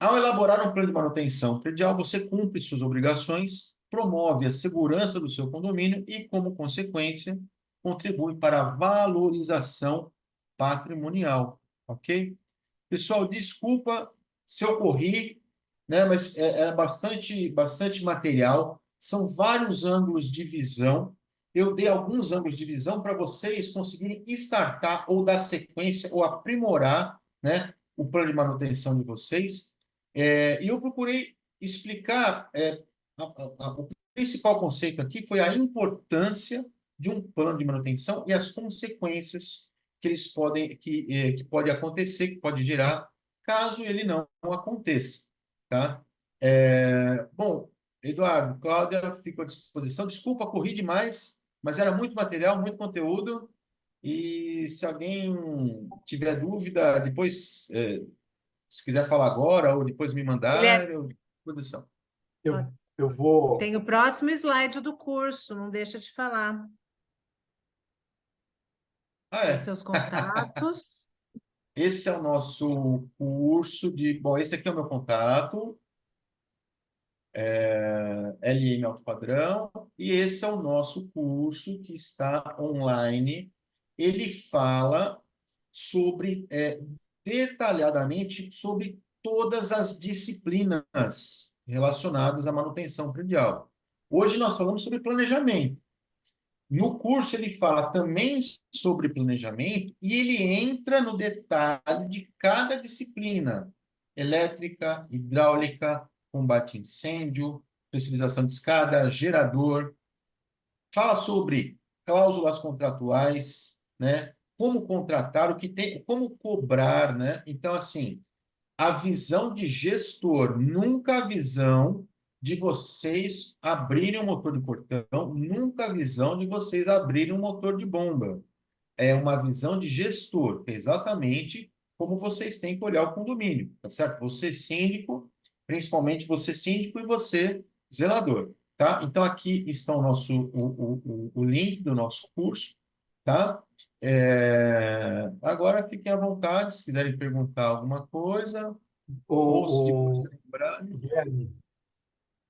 Ao elaborar um plano de manutenção predial, você cumpre suas obrigações, promove a segurança do seu condomínio e, como consequência, contribui para a valorização patrimonial, ok? Pessoal, desculpa se eu corri, né, mas é bastante material, são vários ângulos de visão. Eu dei alguns ângulos de visão para vocês conseguirem startar ou dar sequência ou aprimorar, né, o plano de manutenção de vocês. E eu procurei explicar o principal conceito aqui foi a importância de um plano de manutenção e as consequências que eles que pode acontecer, que pode gerar, caso ele não aconteça, tá? Bom, Eduardo, Cláudia, fico à disposição. Desculpa, corri demais, mas era muito material, muito conteúdo. E se alguém tiver dúvida, depois, se quiser falar agora ou depois me mandar, eu à disposição. Eu vou... Tem o próximo slide do curso, não deixa de falar. Tem seus contatos. Esse é o nosso curso de... Bom, esse aqui é o meu contato. LM Alto Padrão. E esse é o nosso curso que está online. Ele fala detalhadamente sobre todas as disciplinas relacionadas à manutenção predial. Hoje nós falamos sobre planejamento. No curso ele fala também sobre planejamento e ele entra no detalhe de cada disciplina. Elétrica, hidráulica, combate a incêndio, flexibilização de escada, gerador, fala sobre cláusulas contratuais, né? Como contratar, o que tem, como cobrar, né? Então, assim, a visão de gestor, nunca a visão de vocês abrirem um motor de portão, nunca a visão de vocês abrirem um motor de bomba. É uma visão de gestor, que é exatamente como vocês têm que olhar o condomínio, tá certo? Você síndico, principalmente você síndico e você zelador, tá? Então, aqui está o link do nosso curso, tá? Agora, fiquem à vontade, se quiserem perguntar alguma coisa, ou se depois O, lembrarem. Guilherme,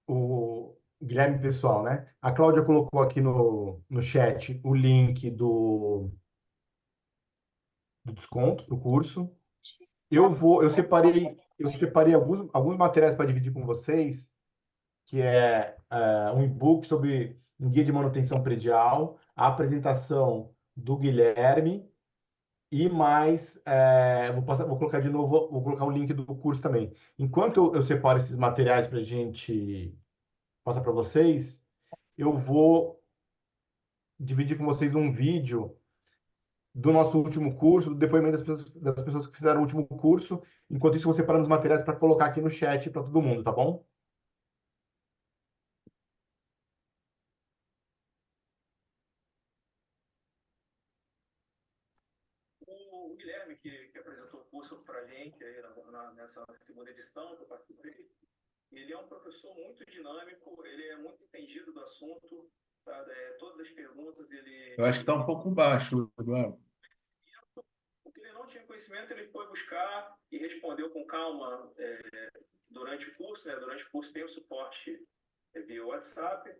o Guilherme pessoal, né? A Cláudia colocou aqui no chat o link do desconto do curso. Eu separei alguns materiais para dividir com vocês, que é um e-book sobre um guia de manutenção predial, a apresentação do Guilherme e mais, vou colocar de novo, vou colocar o link do curso também. Enquanto eu separo esses materiais para a gente passar para vocês, eu vou dividir com vocês um vídeo do nosso último curso, do depoimento das pessoas que fizeram o último curso. Enquanto isso, eu vou separando os materiais para colocar aqui no chat para todo mundo, tá bom? O Guilherme, que apresentou o curso para a gente aí nessa segunda edição que eu participei, ele é um professor muito dinâmico, ele é muito entendido do assunto, tá? Todas as perguntas ele... Eu acho que está um pouco baixo, Eduardo. O que ele não tinha conhecimento, ele foi buscar e respondeu com calma durante o curso, né? Durante o curso tem o suporte via WhatsApp,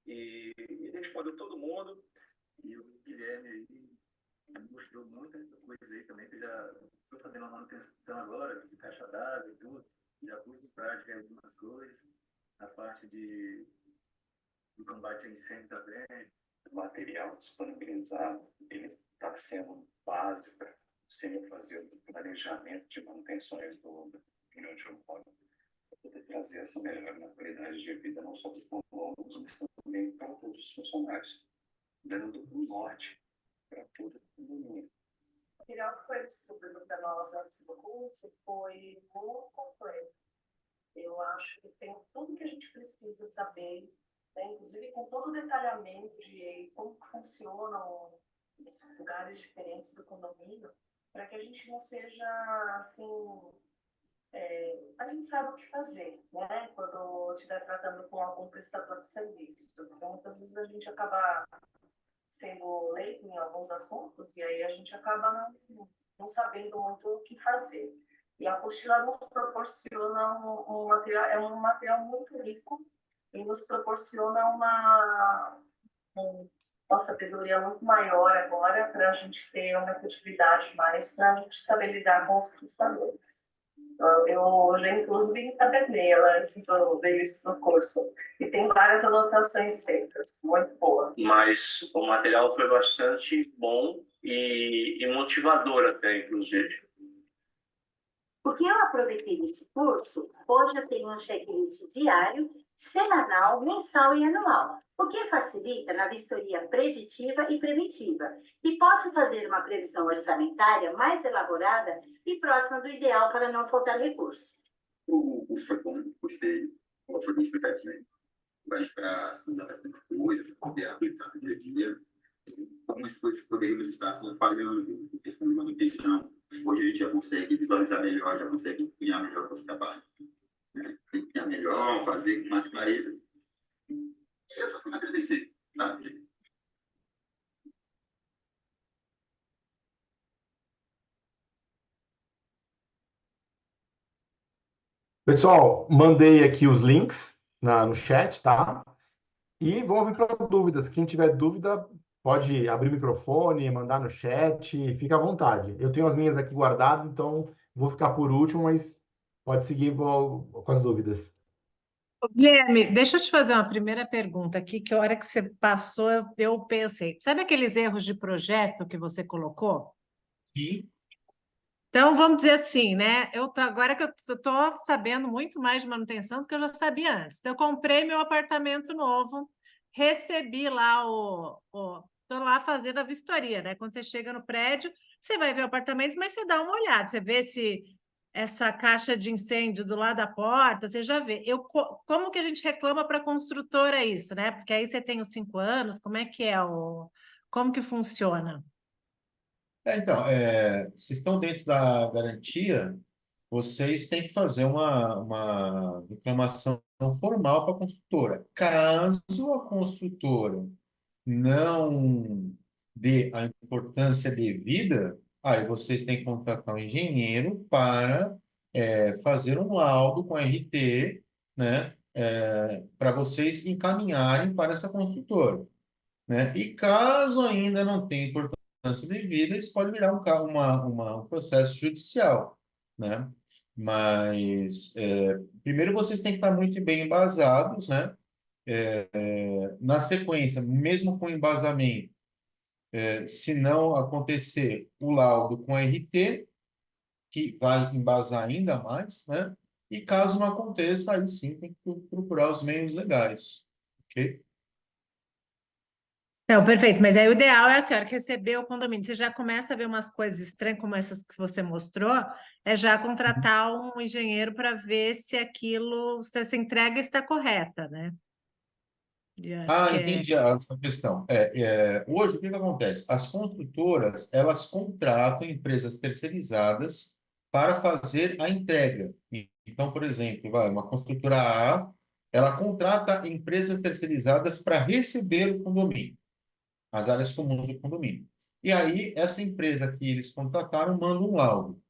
e ele respondeu todo mundo. E o Guilherme mostrou muita coisa aí também, que já estou fazendo a manutenção agora, de caixa d'água e tudo, já pus em prática algumas coisas, a parte do combate a incêndio também. O material disponibilizado, ele está sendo base para você fazer o planejamento de manutenções do grande urbano, para poder trazer essa melhora na qualidade de vida, não só dos alunos, mas também para todos os funcionários, dando um norte para todo mundo. O material que foi distribuído para nós antes do curso foi muito completo. Eu acho que tem tudo que a gente precisa saber, né? Inclusive com todo o detalhamento de como funcionam os lugares diferentes do condomínio, para que a gente não seja assim. A gente sabe o que fazer, né? Quando estiver tratando com algum prestador de serviço. Porque muitas vezes a gente acaba sendo leigo em alguns assuntos e aí a gente acaba não sabendo muito o que fazer. E a apostila nos proporciona um material, é um material muito rico e nos proporciona uma sabedoria muito maior agora para a gente ter uma efetividade mais, para a gente saber lidar com os prestadores. Eu já, inclusive, encadernei ela antes do início do curso. E tem várias anotações feitas, muito boa. Mas o material foi bastante bom e motivador até, inclusive. O que eu aproveitei nesse curso, hoje eu tenho um checklist diário, semanal, mensal e anual, o que facilita na vistoria preditiva e preventiva, e posso fazer uma previsão orçamentária mais elaborada e próxima do ideal para não faltar recurso. O curso foi bom, gostei, foi bem explicativo, mas para assinar bastante coisa, para poder aplicar no dia a dia. Algumas coisas poderíamos estar falhando em questão de manutenção. Hoje a gente já consegue visualizar melhor, já consegue criar melhor o nosso trabalho. Né? Tem que criar melhor, fazer com mais clareza. E eu só fui agradecer. Tá? Pessoal, mandei aqui os links no chat, tá? E vamos abrir para dúvidas. Quem tiver dúvida, pode abrir o microfone, mandar no chat, fica à vontade. Eu tenho as minhas aqui guardadas, então vou ficar por último, mas pode seguir com as dúvidas. Guilherme, deixa eu te fazer uma primeira pergunta aqui, que a hora que você passou, eu pensei. Sabe aqueles erros de projeto que você colocou? Sim. Então, vamos dizer assim, né? Agora que eu estou sabendo muito mais de manutenção do que eu já sabia antes. Então, eu comprei meu apartamento novo, recebi lá estou lá fazendo a vistoria, né? Quando você chega no prédio, você vai ver o apartamento, mas você dá uma olhada, você vê se essa caixa de incêndio do lado da porta, você já vê. Como que a gente reclama para a construtora isso, né? Porque aí você tem os 5 anos, como é que como que funciona? Então, vocês estão dentro da garantia, vocês têm que fazer uma reclamação formal para a construtora. Caso a construtora não dê a importância devida, aí vocês têm que contratar um engenheiro para fazer um laudo com a RT, né, para vocês encaminharem para essa construtora, né? E caso ainda não tenha importância devida, isso pode virar um processo judicial, né? Mas, primeiro vocês têm que estar muito bem embasados, né? Na sequência, mesmo com embasamento, se não acontecer o laudo com RT, que vai embasar ainda mais, né? E caso não aconteça, aí sim tem que procurar os meios legais, ok? Não, perfeito, mas aí o ideal é a senhora que recebeu o condomínio. Você já começa a ver umas coisas estranhas, como essas que você mostrou, é já contratar um engenheiro para ver se se essa entrega está correta, né? E acho que é. Entendi a sua questão. Hoje, o que que acontece? As construtoras, elas contratam empresas terceirizadas para fazer a entrega. Então, por exemplo, uma construtora A, ela contrata empresas terceirizadas para receber o condomínio, as áreas comuns do condomínio. E aí, essa empresa que eles contrataram manda um laudo.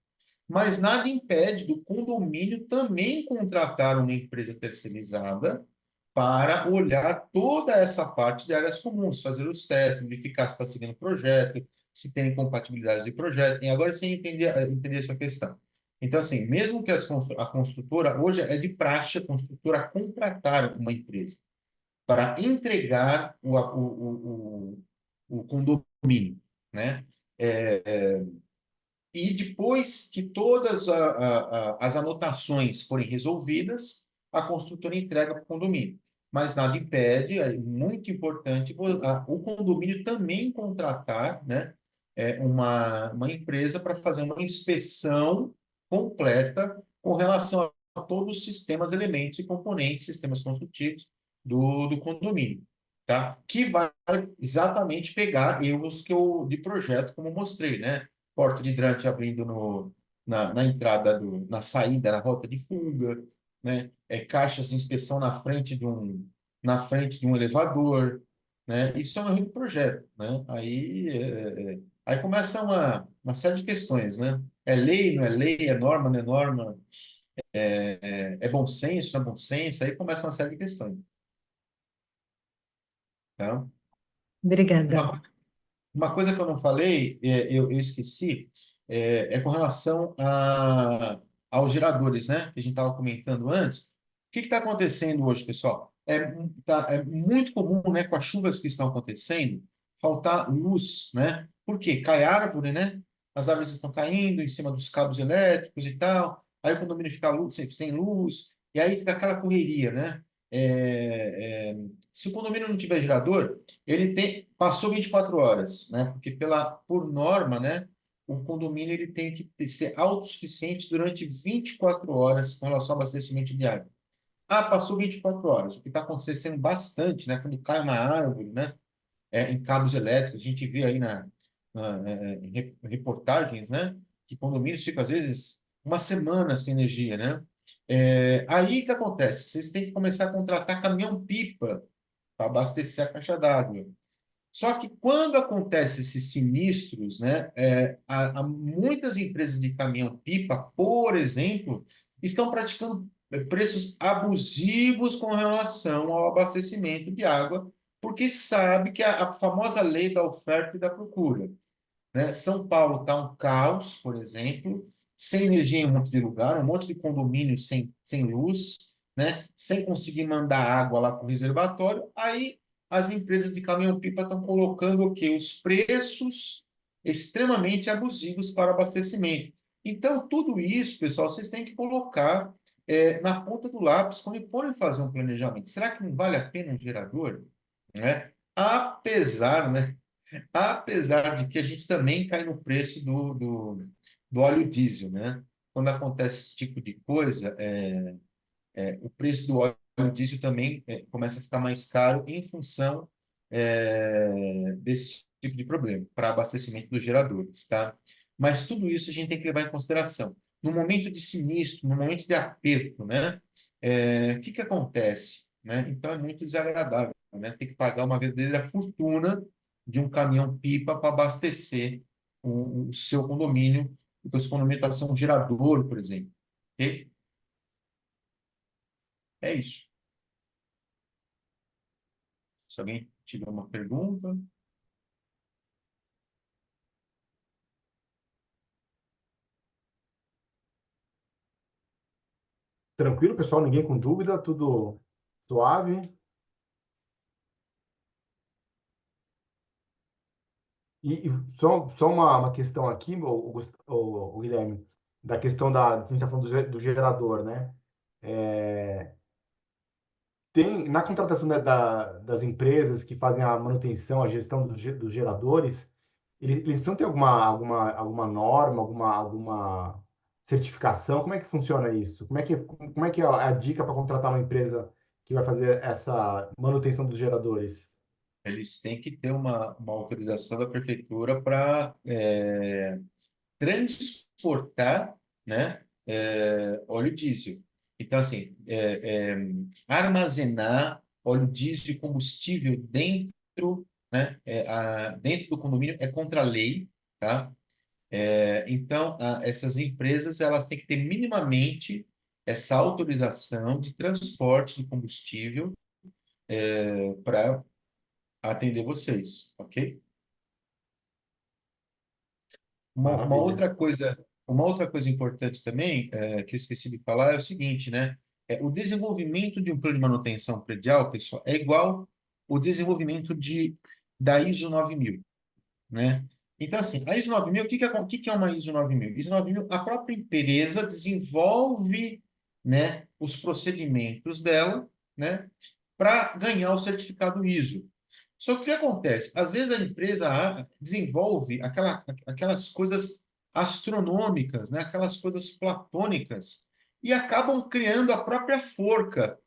Mas nada impede do condomínio também contratar uma empresa terceirizada para olhar toda essa parte de áreas comuns, fazer os testes, verificar se está seguindo o projeto, se tem compatibilidade de projeto. E agora sim entender a sua questão. Então, assim, mesmo que a construtora, hoje é de praxe a construtora contratar uma empresa para entregar o condomínio, né? E depois que todas as anotações forem resolvidas, a construtora entrega para o condomínio. Mas nada impede, é muito importante, o condomínio também contratar, né, uma empresa para fazer uma inspeção completa com relação a todos os sistemas, elementos e componentes, sistemas construtivos do condomínio. Tá? Que vai exatamente pegar erros de projeto, como eu mostrei, né? Porta de hidrante abrindo na entrada, na saída, na rota de fuga, né? Caixas de inspeção na frente de um elevador, né? Isso é um erro de projeto, né? Aí começa uma série de questões, né? É lei, não é lei, é norma, não é norma, é bom senso, não é bom senso, aí começa uma série de questões, tá? Obrigada. Uma coisa que eu não falei, eu esqueci, com relação aos geradores, né? Que a gente estava comentando antes. O que está acontecendo hoje, pessoal? É muito comum, né, com as chuvas que estão acontecendo, faltar luz, né? Por quê? Cai árvore, né? As árvores estão caindo em cima dos cabos elétricos e tal. Aí o condomínio fica sem luz, e aí fica aquela correria, né? Se o condomínio não tiver gerador, passou 24 horas, né? Porque por norma, né, o condomínio ele tem que ser autossuficiente durante 24 horas com relação ao abastecimento de água. Passou 24 horas, o que está acontecendo bastante, né? Quando cai uma árvore, né? Em cabos elétricos, a gente vê aí em reportagens, né? Que condomínios ficam, às vezes, uma semana sem energia, né? Aí o que acontece? Vocês têm que começar a contratar caminhão-pipa para abastecer a caixa d'água. Só que quando acontecem esses sinistros, né, há muitas empresas de caminhão-pipa, por exemplo, estão praticando preços abusivos com relação ao abastecimento de água, porque sabe que a famosa lei da oferta e da procura, né? São Paulo está um caos, por exemplo, sem energia em um monte de lugar, um monte de condomínio sem luz, né? Sem conseguir mandar água lá para o reservatório. Aí as empresas de caminhão-pipa estão colocando o quê? Os preços extremamente abusivos para abastecimento. Então, tudo isso, pessoal, vocês têm que colocar na ponta do lápis quando forem fazer um planejamento. Será que não vale a pena um gerador? Né? Apesar de que a gente também cai no preço do óleo diesel, né? Quando acontece esse tipo de coisa, o preço do óleo diesel também começa a ficar mais caro em função desse tipo de problema, para abastecimento dos geradores, tá? Mas tudo isso a gente tem que levar em consideração. No momento de sinistro, no momento de aperto, né? O que que acontece? Né? Então é muito desagradável, né? Ter que pagar uma verdadeira fortuna de um caminhão-pipa para abastecer o seu condomínio, porque o seu condomínio está sendo um gerador, por exemplo. Ok? É isso. Se alguém tiver uma pergunta. Tranquilo, pessoal? Ninguém com dúvida? Tudo suave? E só uma questão aqui, o Guilherme, da questão a gente está falando do gerador, né? É, na contratação das empresas que fazem a manutenção, a gestão dos geradores, eles precisam ter alguma norma, alguma certificação? Como é que funciona isso? Como é que é a dica para contratar uma empresa que vai fazer essa manutenção dos geradores? Eles têm que ter uma autorização da prefeitura para transportar, né, óleo diesel. Então, assim, armazenar óleo diesel de combustível dentro, né, dentro do condomínio é contra a lei, tá? Então, essas empresas elas têm que ter minimamente essa autorização de transporte de combustível para atender vocês, ok? Maravilha. Uma outra coisa importante também, que eu esqueci de falar, é o seguinte, né? O desenvolvimento de um plano de manutenção predial, pessoal, é igual o desenvolvimento da ISO 9000, né? Então, assim, a ISO 9000, o que é uma ISO 9000? ISO 9000, a própria empresa desenvolve, né, os procedimentos dela, né, para ganhar o certificado ISO. Só que o que acontece? Às vezes a empresa desenvolve aquelas coisas astronômicas, né? Aquelas coisas platônicas, e acabam criando a própria forca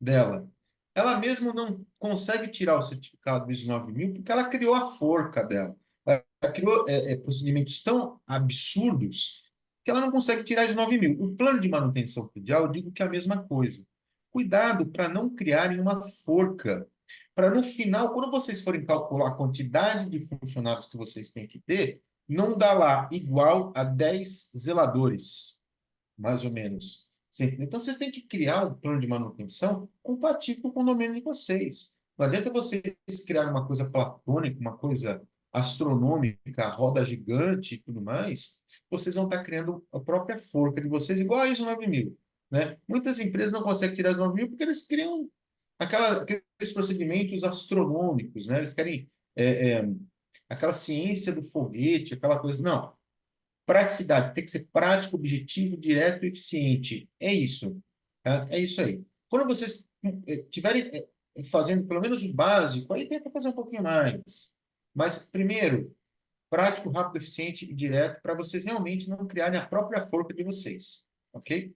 dela. Ela mesma não consegue tirar o certificado ISO 9000 porque ela criou a forca dela. Ela criou procedimentos tão absurdos que ela não consegue tirar ISO 9000. O plano de manutenção predial, eu digo que é a mesma coisa. Cuidado para não criarem uma forca para no final, quando vocês forem calcular a quantidade de funcionários que vocês têm que ter, não dá lá igual a 10 zeladores, mais ou menos. Então, vocês têm que criar um plano de manutenção compatível com o condomínio de vocês. Não adianta vocês criar uma coisa platônica, uma coisa astronômica, roda gigante e tudo mais, vocês vão estar criando a própria forca de vocês, igual a ISO 9000. Né? Muitas empresas não conseguem tirar as 9000 porque eles criam aqueles procedimentos astronômicos, né? Eles querem aquela ciência do foguete, aquela coisa. Não. Praticidade tem que ser prático, objetivo, direto e eficiente. É isso. Tá? É isso aí. Quando vocês estiverem fazendo pelo menos o básico, aí tenta fazer um pouquinho mais. Mas, primeiro, prático, rápido, eficiente e direto, para vocês realmente não criarem a própria forca de vocês. Ok?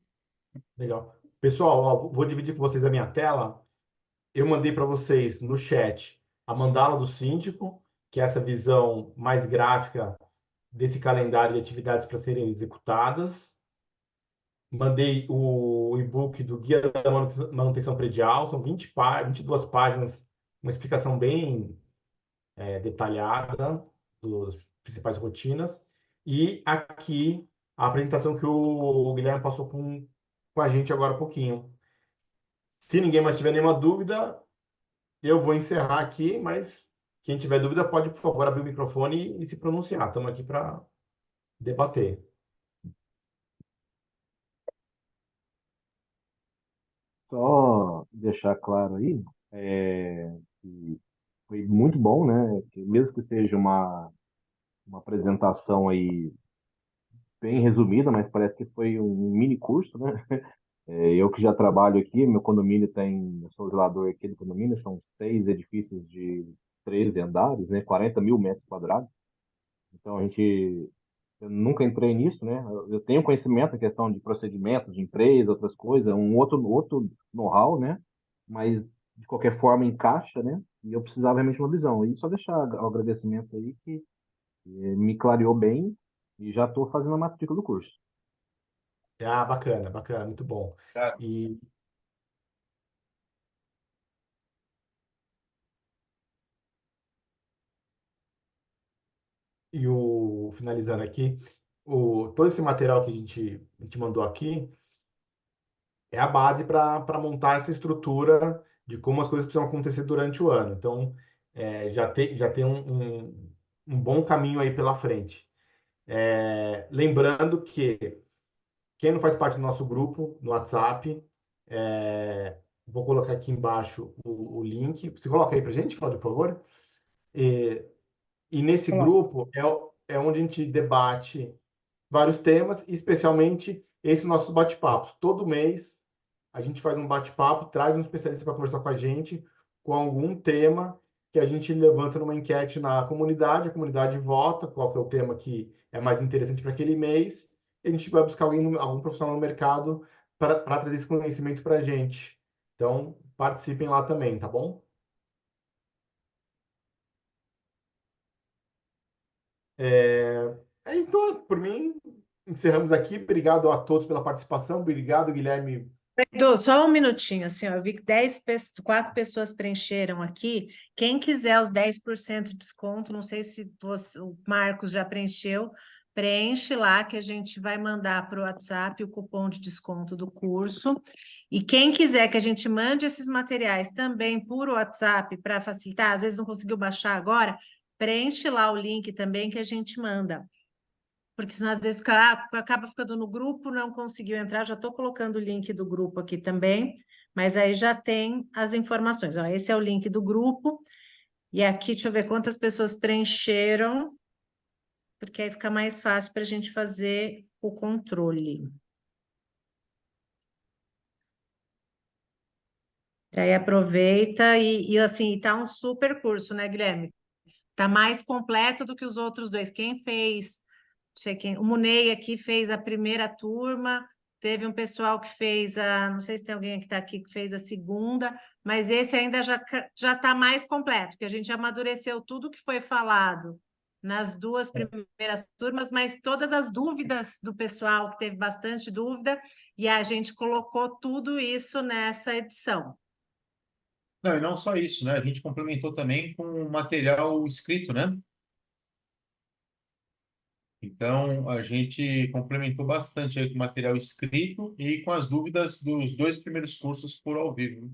Legal. Pessoal, ó, vou dividir com vocês a minha tela. Eu mandei para vocês no chat a mandala do síndico, que é essa visão mais gráfica desse calendário de atividades para serem executadas. Mandei o e-book do Guia da Manutenção Predial, são 22 páginas, uma explicação bem detalhada das principais rotinas. E aqui a apresentação que o Guilherme passou com a gente agora há pouquinho. Se ninguém mais tiver nenhuma dúvida, eu vou encerrar aqui, mas quem tiver dúvida pode, por favor, abrir o microfone e se pronunciar. Estamos aqui para debater. Só deixar claro aí, que foi muito bom, né? Que mesmo que seja uma apresentação aí bem resumida, mas parece que foi um mini curso, né? Eu que já trabalho aqui, meu condomínio tem, eu sou zelador aqui do condomínio, são 6 edifícios de 13 andares, né? 40 mil metros quadrados. Então eu nunca entrei nisso, né? Eu tenho conhecimento em questão de procedimentos de empresa, outras coisas, um outro know-how, né? Mas de qualquer forma encaixa, né? E eu precisava realmente de uma visão. E só deixar o agradecimento aí que me clareou bem e já estou fazendo a matrícula do curso. Ah, bacana, bacana, muito bom. Cara, E, finalizando aqui, todo esse material que a gente mandou aqui é a base para montar essa estrutura de como as coisas precisam acontecer durante o ano. Então, já tem um bom caminho aí pela frente. Lembrando que quem não faz parte do nosso grupo no WhatsApp, vou colocar aqui embaixo o link. Você coloca aí para gente, Cláudio, por favor? E nesse grupo é onde a gente debate vários temas, especialmente esses nossos bate-papos. Todo mês a gente faz um bate-papo, traz um especialista para conversar com a gente com algum tema que a gente levanta numa enquete na comunidade, a comunidade vota qual que é o tema que é mais interessante para aquele mês, e a gente vai buscar algum profissional no mercado para trazer esse conhecimento para a gente. Então, participem lá também, tá bom? Então, por mim, encerramos aqui. Obrigado a todos pela participação. Obrigado, Guilherme. Edu, só um minutinho, assim, ó, eu vi que 4 pessoas preencheram aqui. Quem quiser os 10% de desconto, não sei se o Marcos já preencheu, preenche lá que a gente vai mandar para o WhatsApp o cupom de desconto do curso. E quem quiser que a gente mande esses materiais também por WhatsApp para facilitar, às vezes não conseguiu baixar agora, preenche lá o link também que a gente manda. Porque senão às vezes acaba ficando no grupo, não conseguiu entrar. Já estou colocando o link do grupo aqui também, mas aí já tem as informações. Ó, esse é o link do grupo, e aqui, deixa eu ver quantas pessoas preencheram, porque aí fica mais fácil para a gente fazer o controle. Aí aproveita e assim, está um super curso, né, Guilherme? Está mais completo do que os outros dois. Quem fez sei quem, o Munei aqui fez a primeira turma, teve um pessoal que fez não sei se tem alguém que está aqui que fez a segunda, mas esse ainda já está mais completo, que a gente amadureceu tudo que foi falado nas 2 primeiras turmas, mas todas as dúvidas do pessoal, que teve bastante dúvida, e a gente colocou tudo isso nessa edição. não, e não só isso, né? A gente complementou também com material escrito, né? Então, a gente complementou bastante aí com material escrito e com as dúvidas dos 2 primeiros cursos por ao vivo,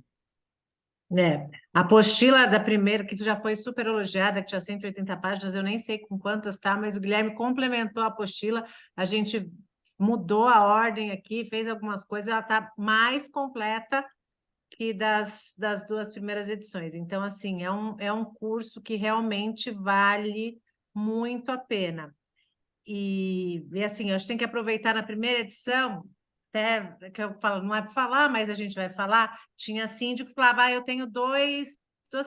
né? A apostila da primeira, que já foi super elogiada, que tinha 180 páginas, eu nem sei com quantas tá, mas o Guilherme complementou a apostila, a gente mudou a ordem aqui, fez algumas coisas, ela está mais completa que das 2 primeiras edições. Então, assim, é um curso que realmente vale muito a pena. E assim, eu acho que tem que aproveitar na primeira edição, até que eu falo, não é para falar, mas a gente vai falar. Tinha síndico que falava, eu tenho duas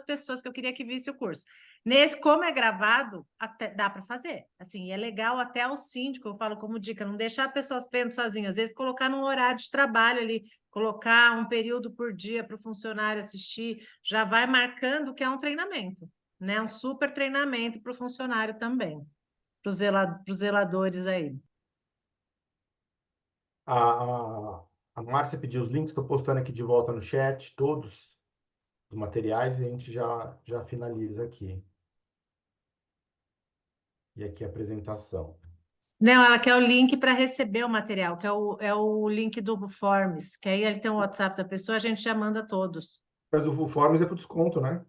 pessoas que eu queria que visse o curso. Nesse, como é gravado, até dá para fazer. Assim, é legal até o síndico, eu falo como dica, não deixar a pessoa vendo sozinha, às vezes colocar num horário de trabalho ali, colocar um período por dia para o funcionário assistir, já vai marcando que é um treinamento, né? Um super treinamento para o funcionário também para os zeladores aí. A Márcia pediu os links, estou postando aqui de volta no chat, todos os materiais, e a gente já finaliza aqui. E aqui a apresentação. Não, ela quer o link para receber o material, que é o link do Forms, que aí ele tem o WhatsApp da pessoa, a gente já manda todos. Mas o Forms é para desconto, né?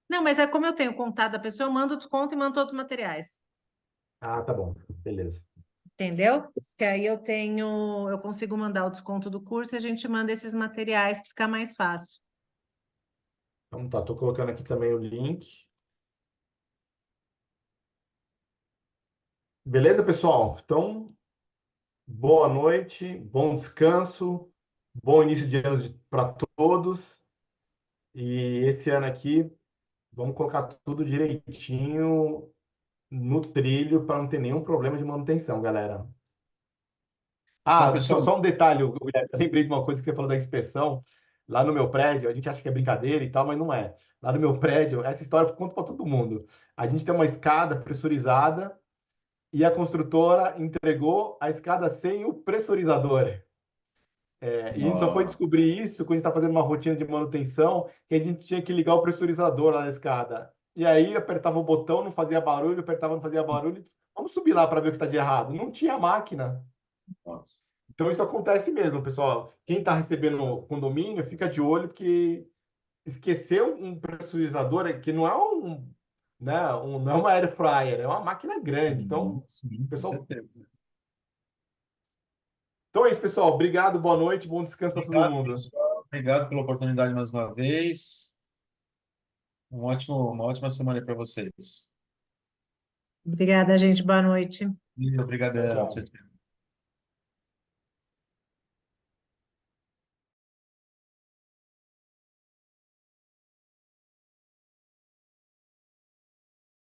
Não, mas é como eu tenho o contato da pessoa, eu mando o desconto e mando todos os materiais. Ah, tá bom. Beleza. Entendeu? Que aí eu consigo mandar o desconto do curso e a gente manda esses materiais que fica mais fácil. Então tá, estou colocando aqui também o link. Beleza, pessoal? Então, boa noite, bom descanso, bom início de ano para todos. E esse ano aqui, vamos colocar tudo direitinho no trilho para não ter nenhum problema de manutenção, galera. Então, Ah, pessoal, só um detalhe, Guilherme, eu lembrei de uma coisa que você falou da inspeção. Lá no meu prédio, a gente acha que é brincadeira e tal, mas não é. Lá no meu prédio, essa história eu conto para todo mundo. A gente tem uma escada pressurizada e a construtora entregou a escada sem o pressurizador. E a gente só foi nossa, descobrir isso quando a gente está fazendo uma rotina de manutenção, que a gente tinha que ligar o pressurizador lá na escada. E aí apertava o botão, não fazia barulho, apertava, não fazia barulho. Vamos subir lá para ver o que está de errado. Não tinha máquina. nossa. Então isso acontece mesmo, pessoal. Quem está recebendo o condomínio, fica de olho, porque esquecer um pressurizador, que não é não é uma air fryer, é uma máquina grande. Então, Sim, com pessoal, certeza. então é isso, pessoal. Obrigado, boa noite, bom descanso para todo Obrigado, mundo. pessoal. Obrigado pela oportunidade mais uma vez. Uma ótima semana para vocês. Obrigada, gente. Boa noite. Obrigadão. Tchau, Tchau, tchau. tchau.